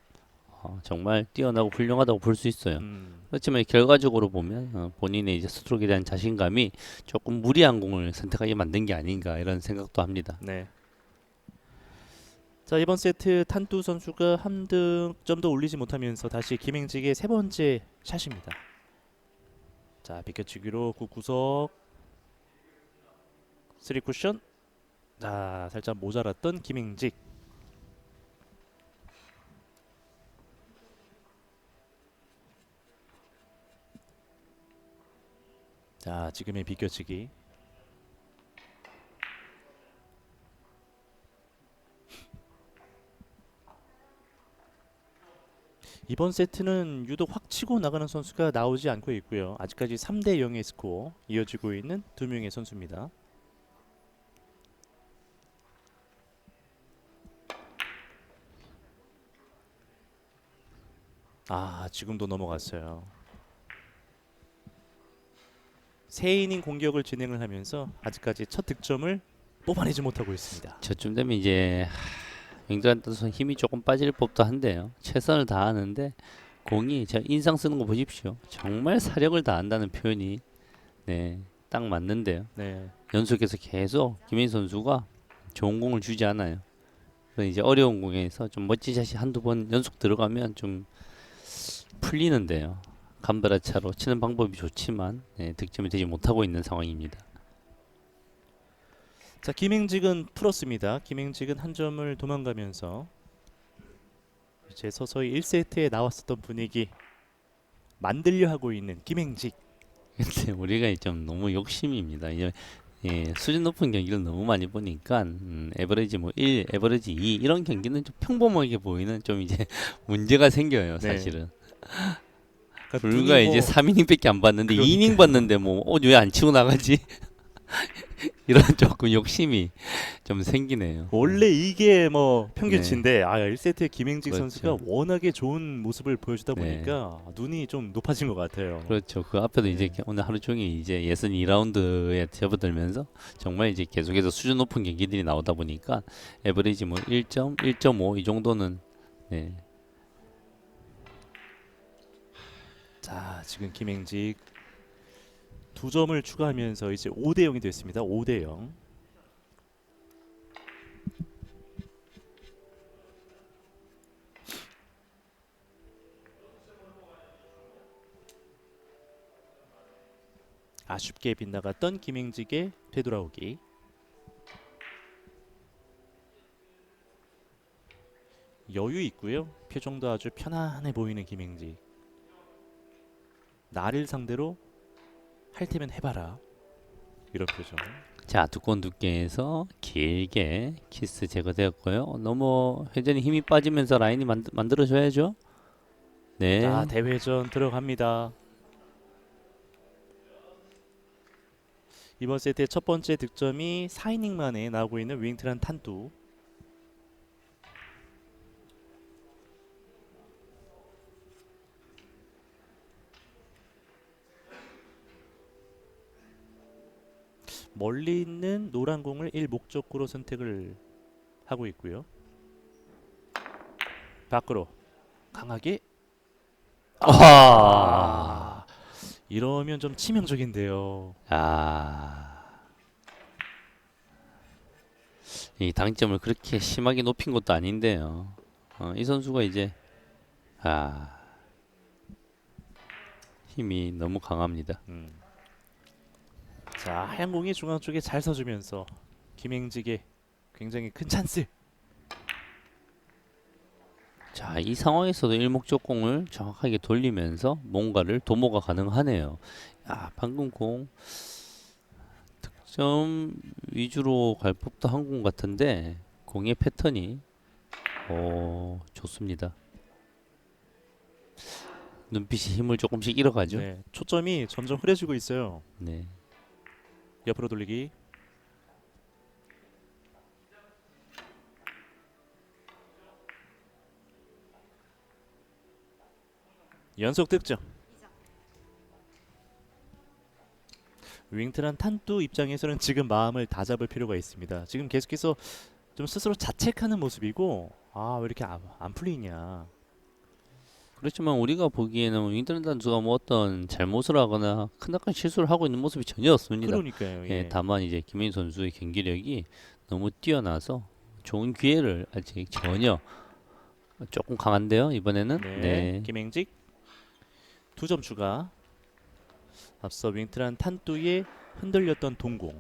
정말 뛰어나고 훌륭하다고 볼 수 있어요. 그렇지만 결과적으로 보면 본인의 이제 스트로크에 대한 자신감이 조금 무리한 공을 선택하게 만든 게 아닌가 이런 생각도 합니다. 네. 자, 이번 세트 탄두 선수가 한 득점도 올리지 못하면서 다시 김행직의 세 번째 샷입니다. 자, 비껴치기로 구구석 3쿠션. 자, 살짝 모자랐던 김행직. 자, 지금의 비껴치기. 이번 세트는 유독 확 치고 나가는 선수가 나오지 않고 있고요. 아직까지 3대 0의 스코어 이어지고 있는 두 명의 선수입니다. 아, 지금도 넘어갔어요. 세 이닝 공격을 진행을 하면서 아직까지 첫 득점을 뽑아내지 못하고 있습니다. 저쯤 되면 이제 윙드란 선수 힘이 조금 빠질 법도 한데요. 최선을 다하는데 공이 제가 인상 쓰는 거 보십시오. 정말 사력을 다한다는 표현이 딱 맞는데요. 네. 연속해서 계속 김민 선수가 좋은 공을 주지 않아요. 그래서 이제 어려운 공에서 좀 멋진 샷이 한두 번 연속 들어가면 좀 풀리는데요. 간발의 차로 치는 방법이 좋지만 득점이 되지 못하고 있는 상황입니다. 자, 김행직은 풀었습니다. 김행직은 한 점을 도망가면서 이제 서서히 1세트에 나왔었던 분위기 만들려 하고 있는 김행직. 근데 우리가 좀 너무 욕심입니다. 이제 수준 높은 경기를 너무 많이 보니까 에버리지 뭐 1, 에버리지 2 이런 경기는 좀 평범하게 보이는 좀 이제 문제가 생겨요, 네. 사실은. 그러니까 불과 눈이 이제 3이닝밖에 안 봤는데 그러니까요. 2이닝 봤는데 뭐 왜 안 치고 나가지? 이런 조금 욕심이 좀 생기네요. 원래 이게 뭐 평균치인데 1세트에 김행직 그렇죠. 선수가 워낙에 좋은 모습을 보여주다 네. 보니까 눈이 좀 높아진 것 같아요. 그렇죠. 그 앞에도 이제 네. 오늘 하루 종일 이제 예선 2라운드에 접어들면서 정말 이제 계속해서 수준 높은 경기들이 나오다 보니까 에버리지 뭐 1점, 1.5 이 정도는 자, 지금 김행직 2점을 추가하면서 이제 5대 0이 됐습니다. 5대 0. 아쉽게 빗나갔던 김행직의 되돌아오기. 여유 있고요. 표정도 아주 편안해 보이는 김행직. 나를 상대로 할 테면 해봐라. 이런 표정. 자, 두꺼운 두께에서 길게 키스 제거되었고요. 너무 회전이 힘이 빠지면서 라인이 만들어져야죠. 네. 자, 대회전 들어갑니다. 이번 세트의 첫 번째 득점이 4이닝 만에 나오고 있는 윙트란 탄두. 멀리 있는 노란 공을 1목적구로 선택을 하고 있고요. 밖으로 강하게. 이러면 좀 치명적인데요. 이 당점을 그렇게 심하게 높인 것도 아닌데요. 이 선수가 이제 힘이 너무 강합니다. 자, 하얀 공이 중앙 쪽에 잘 서주면서 김행직의 굉장히 큰 찬스. 자, 이 상황에서도 일목적공을 정확하게 돌리면서 뭔가를 도모가 가능하네요. 방금 공 득점 위주로 갈 법도 한 공 같은데 공의 패턴이 좋습니다. 눈빛이 힘을 조금씩 잃어가죠. 네, 초점이 점점 흐려지고 있어요. 네. 옆으로 돌리기. 연속 득점. 윙트란 탄뚜 입장에서는 지금 마음을 다잡을 필요가 있습니다. 지금 계속해서 좀 스스로 자책하는 모습이고, 아 왜 이렇게 안 풀리냐. 그렇지만 우리가 보기에는 윙트런 선수가 뭐 어떤 잘못을 하거나 크나큰 실수를 하고 있는 모습이 전혀 없습니다. 그러니까요. 예, 다만 이제 김민 선수의 경기력이 너무 뛰어나서 좋은 기회를 아직 전혀 조금 강한데요. 이번에는 네. 김행직 2점 추가. 앞서 윙트란 탄뚜에 흔들렸던 동공.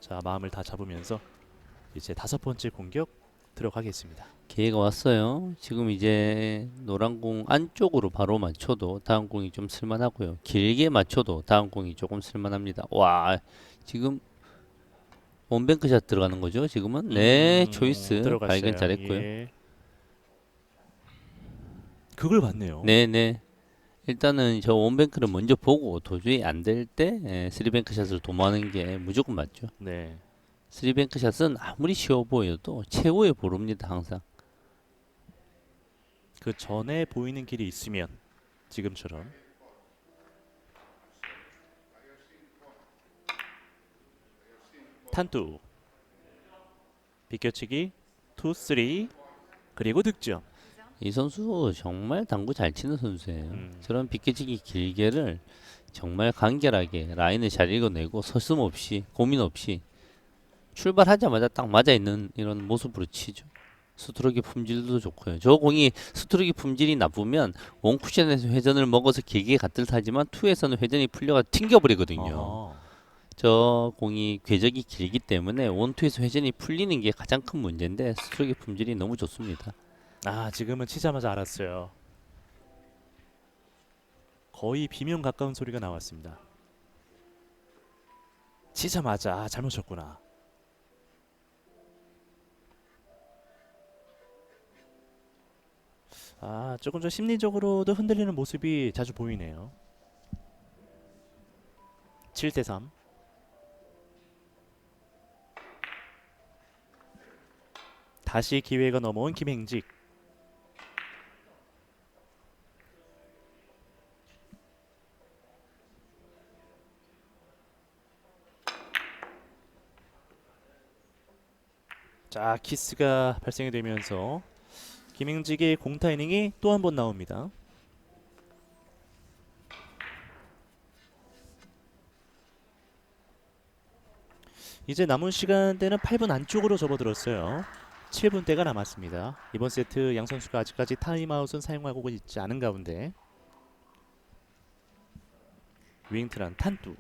자 마음을 다 잡으면서 이제 5번째 공격 들어가겠습니다. 기회가 왔어요. 지금 이제 노란 공 안쪽으로 바로 맞춰도 다음 공이 좀 쓸만하고요. 길게 맞춰도 다음 공이 조금 쓸만합니다. 와, 지금 원뱅크 샷 들어가는 거죠. 지금은 네, 초이스 들어갔어요. 발견 잘했고요. 예. 그걸 봤네요. 네, 네. 일단은 저 원뱅크를 먼저 보고 도저히 안 될 때 쓰리뱅크 샷을 도모하는 게 무조건 맞죠. 네. 쓰리뱅크 샷은 아무리 쉬워 보여도 최후의 보루입니다. 항상. 그 전에 보이는 길이 있으면 지금처럼. 탄뚜 비껴치기 2, 3 그리고 득점. 이 선수 정말 당구 잘 치는 선수예요. 저런 비껴치기 길게를 정말 간결하게 라인을 잘 읽어내고 서슴없이 고민 없이 출발하자마자 딱 맞아 있는 이런 모습으로 치죠. 스트로크 품질도 좋고요. 저 공이 스트로크 품질이 나쁘면 원 쿠션에서 회전을 먹어서 길게 갔들 타지만 투에서는 회전이 풀려가 튕겨버리거든요. 어허. 저 공이 궤적이 길기 때문에 원투에서 회전이 풀리는 게 가장 큰 문제인데 스트로크 품질이 너무 좋습니다. 아 지금은 치자마자 알았어요. 거의 비명 가까운 소리가 나왔습니다. 치자마자 잘못 쳤구나. 아 조금 더 심리적으로도 흔들리는 모습이 자주 보이네요. 7대3. 다시 기회가 넘어온 김행직. 자 키스가 발생이 되면서 김행직의 공타 이닝이 또 한 번 나옵니다. 이제 남은 시간대는 8분 안쪽으로 접어들었어요. 7분대가 남았습니다. 이번 세트 양 선수가 아직까지 타임아웃은 사용하고 있지 않은 가운데 윙트란 탄뚜.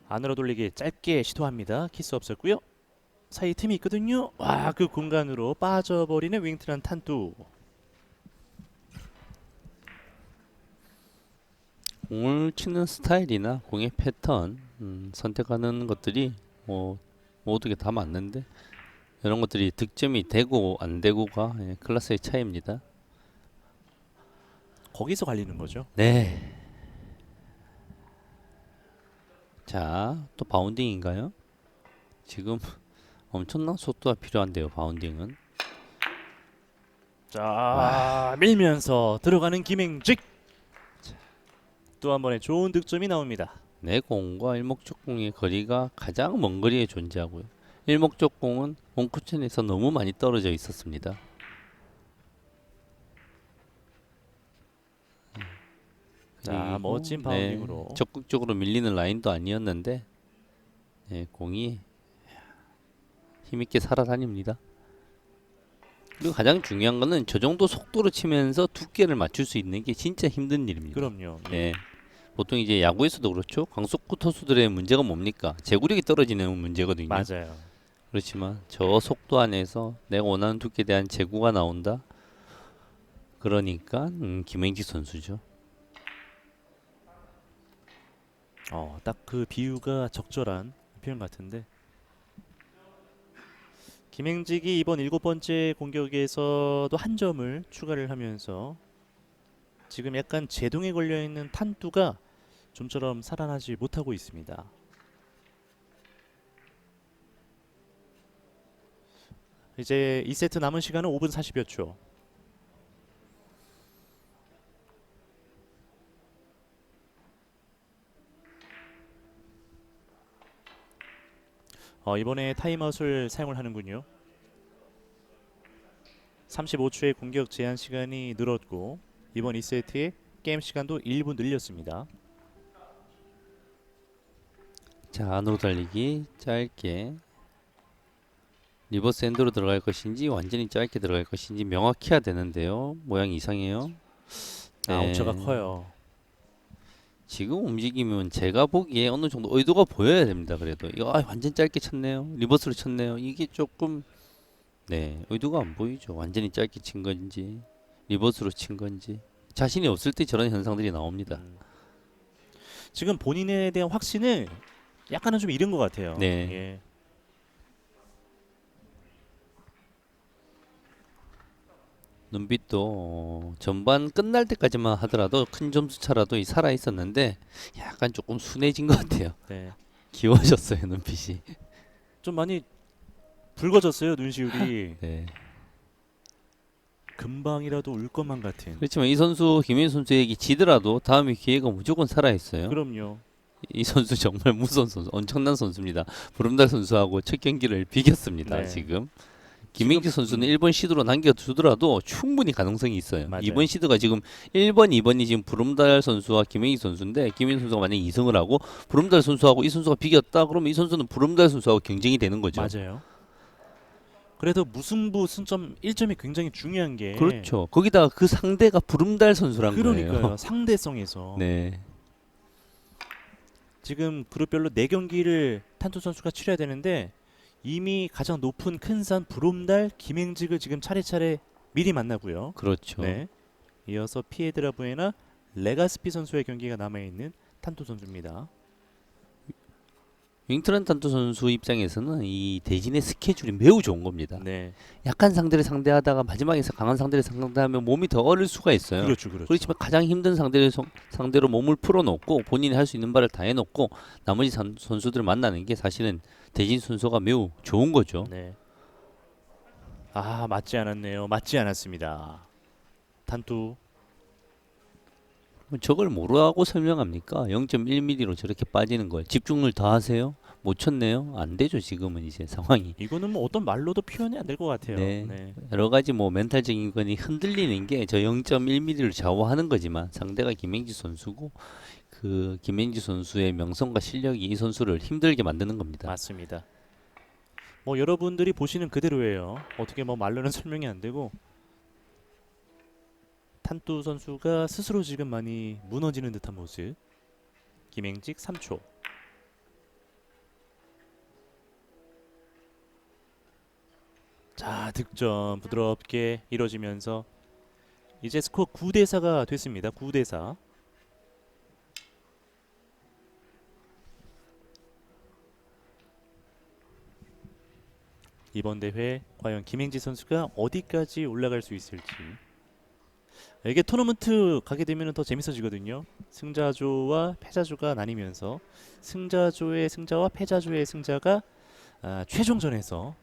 안으로 돌리기 짧게 시도합니다. 키스 없었고요. 사이 틈이 있거든요. 와, 그 공간으로 빠져버리는 윙트란 탄뚜. 공을 치는 스타일이나 공의 패턴 선택하는 것들이 뭐 모두 다 맞는데 이런 것들이 득점이 되고 안 되고가 클래스의 차이입니다. 거기서 갈리는 거죠. 네. 자, 또 바운딩인가요? 지금 엄청난 속도가 필요한데요. 바운딩은. 자, 밀면서 들어가는 김행직. 또 한 번의 좋은 득점이 나옵니다. 내 공과 일목적 공의 거리가 가장 먼 거리에 존재하고요. 일목적 공은 원쿠션에서 너무 많이 떨어져 있었습니다. 자, 그리고, 멋진 바운딩으로. 적극적으로 밀리는 라인도 아니었는데 공이 힘있게 살아다닙니다. 그리고 가장 중요한 거는 저 정도 속도로 치면서 두께를 맞출 수 있는 게 진짜 힘든 일입니다. 그럼요. 네. 보통 이제 야구에서도 그렇죠. 강속구 투수들의 문제가 뭡니까? 제구력이 떨어지는 문제거든요. 맞아요. 그렇지만 저 속도 안에서 내가 원하는 두께에 대한 제구가 나온다. 그러니까 김행지 선수죠. 딱 그 비유가 적절한 표현 같은데 김행직이 이번 7번째 공격에서도 한 점을 추가를 하면서 지금 약간 제동에 걸려있는 탄뚜가 좀처럼 살아나지 못하고 있습니다. 이제 2세트 남은 시간은 5분 40여 초. 이번에 타임아웃을 사용을 하는군요. 35초의 공격 제한 시간이 늘었고 이번 2세트의 게임 시간도 1분 늘렸습니다. 자, 안으로 달리기 짧게 리버스 엔드로 들어갈 것인지 완전히 짧게 들어갈 것인지 명확히 해야 되는데요. 모양이 이상해요. 아웃처가 커요. 지금 움직이면 제가 보기에 어느 정도 의도가 보여야 됩니다. 그래도 이거 완전 짧게 쳤네요. 리버스로 쳤네요. 이게 조금 의도가 안 보이죠. 완전히 짧게 친 건지 리버스로 친 건지 자신이 없을 때 저런 현상들이 나옵니다. 지금 본인에 대한 확신을 약간은 좀 잃은 것 같아요. 네. 예. 눈빛도 전반 끝날 때까지만 하더라도 큰 점수 차라도 살아 있었는데 약간 조금 순해진 것 같아요. 네. 귀여워졌어요 눈빛이. 좀 많이 붉어졌어요 눈시울이. 네. 금방이라도 울 것만 같은. 그렇지만 이 선수 김민 선수에게 지더라도 다음에 기회가 무조건 살아 있어요. 그럼요. 이 선수 정말 무서운 선수, 엄청난 선수입니다. 부름달 선수하고 첫 경기를 비겼습니다. 네. 지금 김민기 선수는 1번 시드로 남겨두더라도 충분히 가능성이 있어요. 맞아요. 2번 시드가 지금 1번, 2번이 지금 부름달 선수와 김민기 선수인데 김민기 선수가 만약에 2승을 하고 부름달 선수하고 이 선수가 비겼다 그러면 이 선수는 부름달 선수하고 경쟁이 되는 거죠. 맞아요. 그래도 무승부 승점 1점이 굉장히 중요한 게 그렇죠. 거기다가 그 상대가 부름달 선수란 그러니까요. 거예요. 상대성에서 네. 지금 그룹별로 4경기를 탄투 선수가 치러야 되는데 이미 가장 높은 큰 산 부름달, 김행직을 지금 차례차례 미리 만나고요. 그렇죠. 네. 이어서 피에드라 부에나 레가스피 선수의 경기가 남아있는 탄투 선수입니다. 윙트런 탄투 선수 입장에서는 이 대진의 스케줄이 매우 좋은 겁니다. 네. 약한 상대를 상대하다가 마지막에서 강한 상대를 상대하면 몸이 더 어릴 수가 있어요. 그렇죠. 그렇지만 가장 힘든 상대로 몸을 풀어놓고 본인이 할 수 있는 바를 다 해놓고 나머지 선수들을 만나는 게 사실은 대진 선수가 매우 좋은 거죠. 네. 아, 맞지 않았네요. 맞지 않았습니다. 탄투. 저걸 뭐라고 설명합니까? 0.1mm로 저렇게 빠지는 걸 집중을 더 하세요? 못 쳤네요? 안 되죠. 지금은 이제 상황이. 이거는 뭐 어떤 말로도 표현이 안 될 것 같아요. 네. 네. 여러 가지 뭐 멘탈적인 건이 흔들리는 게 저 0.1mm를 좌우하는 거지만 상대가 김행지 선수고 그 김행지 선수의 명성과 실력이 이 선수를 힘들게 만드는 겁니다. 맞습니다. 뭐 여러분들이 보시는 그대로예요. 어떻게 뭐 말로는 설명이 안 되고 탄투 선수가 스스로 지금 많이 무너지는 듯한 모습. 김행직 3초. 자, 득점 부드럽게 이루어지면서 이제 스코어 9대4가 됐습니다. 9대4. 이번 대회 과연 김행지 선수가 어디까지 올라갈 수 있을지. 이게 토너먼트 가게 되면 더 재밌어지거든요. 승자조와 패자조가 나뉘면서 승자조의 승자와 패자조의 승자가 최종전에서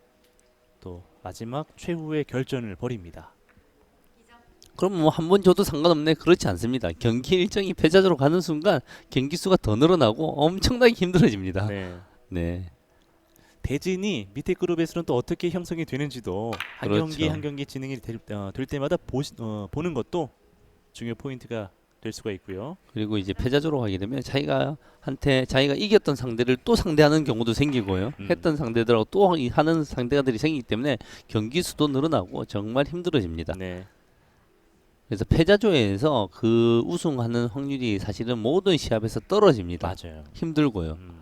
또 마지막 최후의 결전을 벌입니다. 그럼 뭐 한 번 줘도 상관없네. 그렇지 않습니다. 경기 일정이 패자조로 가는 순간 경기 수가 더 늘어나고 엄청나게 힘들어집니다. 네. 네. 대진이 밑에 그룹에서는 또 어떻게 형성이 되는지도 한 그렇죠. 경기 한 경기 진행이 될 때마다 보는 것도 중요 포인트가 될 수가 있고요. 그리고 이제 패자조로 가게 되면 자기가 이겼던 상대를 또 상대하는 경우도 생기고요. 했던 상대들하고 또 하는 상대들이 생기기 때문에 경기 수도 늘어나고 정말 힘들어집니다. 네. 그래서 패자조에서 그 우승하는 확률이 사실은 모든 시합에서 떨어집니다. 맞아요. 힘들고요.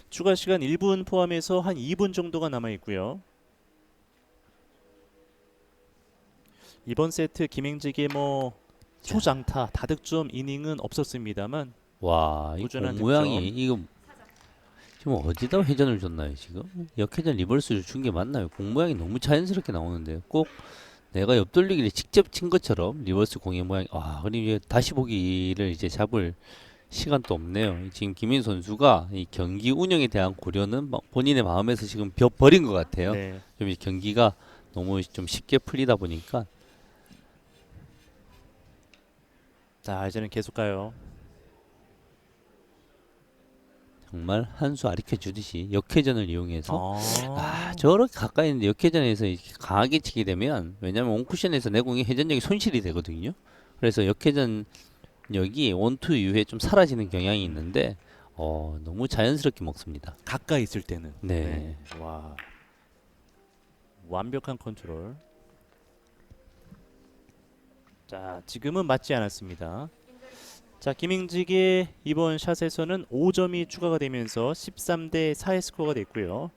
추가 시간 1분 포함해서 한 2분 정도가 남아 있고요. 이번 세트 김행직의 뭐 초장타 다득점 이닝은 없었습니다만 와, 이 꾸준한 공 모양이 득점. 이거 지금 어디다 회전을 줬나요? 지금 역회전 리버스를 준 게 맞나요? 공 모양이 너무 자연스럽게 나오는데요. 꼭 내가 옆돌리기를 직접 친 것처럼 리버스 공의 모양이 그리고 이제 다시 보기를 이제 잡을 시간도 없네요. 지금 김민 선수가 이 경기 운영에 대한 고려는 본인의 마음에서 지금 버린 것 같아요. 네. 좀 이 경기가 너무 좀 쉽게 풀리다 보니까 자, 이제는 계속 가요. 정말 한 수 아리켜 주듯이 역회전을 이용해서 아, 저렇게 가까이 있는데 역회전에서 이렇게 강하게 치게 되면, 왜냐면 온쿠션에서 내공이 회전력이 손실이 되거든요. 그래서 역회전력이 원투 이후에 좀 사라지는 경향이 있는데 너무 자연스럽게 먹습니다. 가까이 있을 때는. 네. 와. 완벽한 컨트롤. 자, 지금은 맞지 않았습니다. 자, 김행직의 이번 샷에서는 5점이 추가가 되면서 13대 4의 스코어가 됐고요.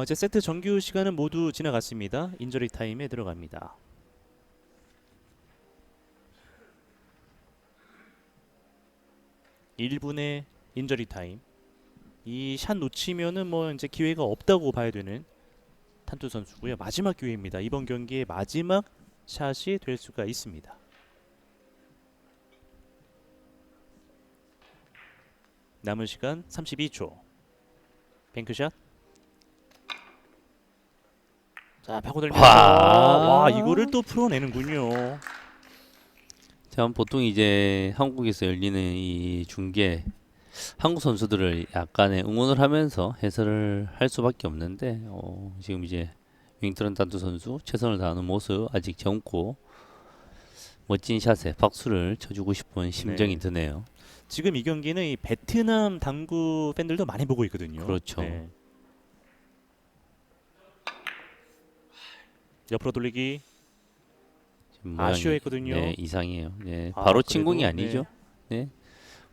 이제 세트 정규 시간은 모두 지나갔습니다. 인저리 타임에 들어갑니다. (1분의) 인저리 타임. 이 샷 놓치면은 뭐 이제 기회가 없다고 봐야 되는 탄투 선수고요. 마지막 기회입니다. 이번 경기의 마지막 샷이 될 수가 있습니다. 남은 시간 32초. 뱅크샷. 자, 파고들면서 와, 이거를 또 풀어내는군요. 자, 보통 이제 한국에서 열리는 이 중계, 한국 선수들을 약간의 응원을 하면서 해설을 할 수밖에 없는데 지금 이제 윙트런 단투 선수 최선을 다하는 모습 아직 젊고 멋진 샷에 박수를 쳐주고 싶은 심정이 네. 드네요. 지금 이 경기는 이 베트남 당구 팬들도 많이 보고 있거든요. 그렇죠. 네. 옆으로 돌리기. 지금 모양이, 아쉬워했거든요. 네, 이상해요. 네, 아, 바로 그래도, 친 공이 아니죠. 네.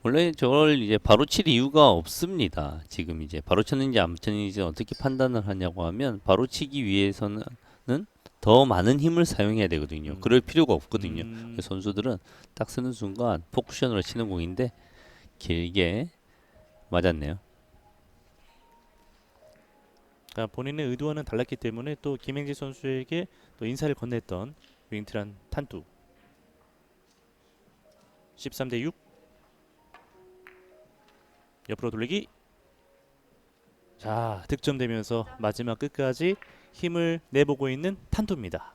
원래 저걸 이제 바로 칠 이유가 없습니다. 지금 이제 바로 쳤는지 안 쳤는지 어떻게 판단을 하냐고 하면, 바로 치기 위해서는 더 많은 힘을 사용해야 되거든요. 그럴 필요가 없거든요. 그래서 선수들은 딱 쓰는 순간 포쿠션으로 치는 공인데 길게 맞았네요. 그러니까 본인의 의도와는 달랐기 때문에 또 김행지 선수에게 또 인사를 건넸던 윙트란 탄투. 13대 6. 옆으로 돌리기. 자, 득점되면서 마지막 끝까지 힘을 내보고 있는 탄투입니다.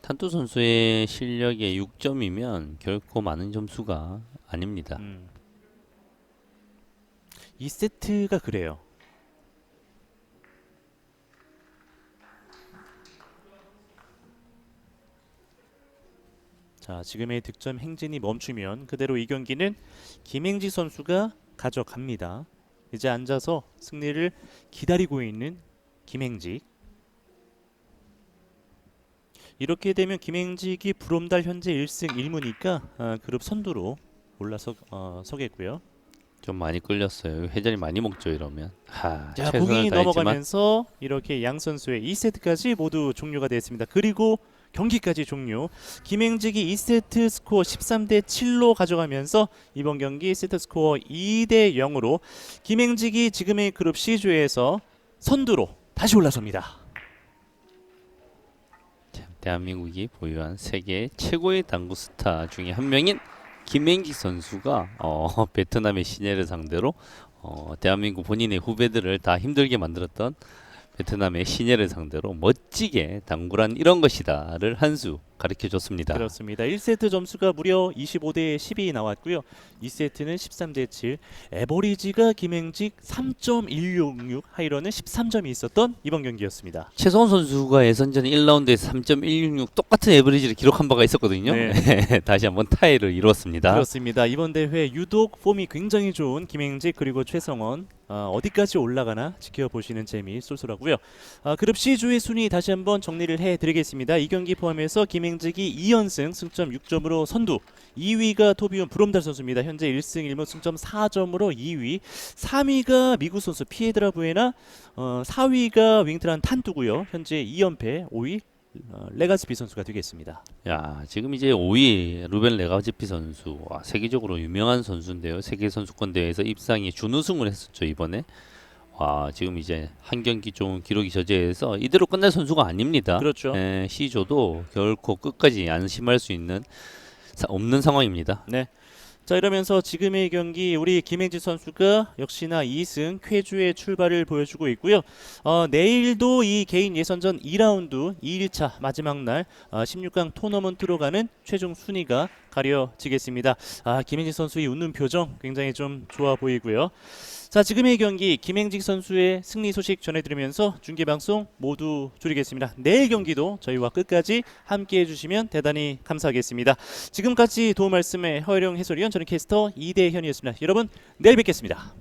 탄투 선수의 실력의 6점이면 결코 많은 점수가 아닙니다. 2세트가 그래요. 자, 지금의 득점 행진이 멈추면 그대로 이 경기는 김행지 선수가 가져갑니다. 이제 앉아서 승리를 기다리고 있는 김행직. 이렇게 되면 김행직이 브롬달 현재 1승 1무니까 그룹 선두로 서겠고요. 좀 많이 끌렸어요. 회전이 많이 먹죠 이러면. 자, 최선을 공이 다했지만 넘어가면서 이렇게 양 선수의 2세트까지 모두 종료가 됐습니다. 그리고 경기까지 종료. 김행직이 2세트 스코어 13대 7로 가져가면서 이번 경기 세트 스코어 2대 0으로 김행직이 지금의 그룹 C조에서 선두로 다시 올라섭니다. 대한민국이 보유한 세계 최고의 당구 스타 중에 한 명인 김행직 선수가 베트남의 시내를 상대로 대한민국 본인의 후배들을 다 힘들게 만들었던 베트남의 시내를 상대로 멋지게 당구란 이런 것이다를 한 수 가르쳐 줬습니다. 그렇습니다. 1세트 점수가 무려 25대 12 나왔고요. 2세트는 13대 7. 에버리지가 김행직 3.166, 하이런은 13점이 있었던 이번 경기였습니다. 최성원 선수가 예선전 1라운드에서 3.166 똑같은 에버리지를 기록한 바가 있었거든요. 네. 다시 한번 타이를 이루었습니다. 그렇습니다. 이번 대회 유독 폼이 굉장히 좋은 김행직 그리고 최성원, 어디까지 올라가나 지켜보시는 재미 쏠쏠하고요. 그룹 C조의 순위 다시 한번 정리를 해드리겠습니다. 이 경기 포함해서 김행직이 2연승 승점 6점으로 선두, 2위가 토비온 브롬달 선수입니다. 현재 1승 1무 승점 4점으로 2위, 3위가 미국 선수 피에드라 부에나, 4위가 윙트란 탄투고요. 현재 2연패, 5위 레가스피 선수가 되겠습니다. 야, 지금 이제 5위 루벤 레가지피 선수, 세계적으로 유명한 선수인데요. 세계 선수권 대회에서 입상에 준우승을 했었죠 이번에. 지금 이제 한 경기 좀 기록이 저조해서 이대로 끝날 선수가 아닙니다. 그렇죠. C조도 결코 끝까지 안심할 수 있는 없는 상황입니다. 네. 자, 이러면서 지금의 경기 우리 김행지 선수가 역시나 2승 쾌주의 출발을 보여주고 있고요. 내일도 이 개인 예선전 2라운드 2일차 마지막 날 16강 토너먼트로 가는 최종 순위가 가려지겠습니다. 김행지 선수의 웃는 표정 굉장히 좀 좋아 보이고요. 자, 지금의 경기 김행직 선수의 승리 소식 전해드리면서 중계방송 모두 줄이겠습니다. 내일 경기도 저희와 끝까지 함께해 주시면 대단히 감사하겠습니다. 지금까지 도움 말씀의 허일영 해설위원, 저는 캐스터 이대현이었습니다. 여러분 내일 뵙겠습니다.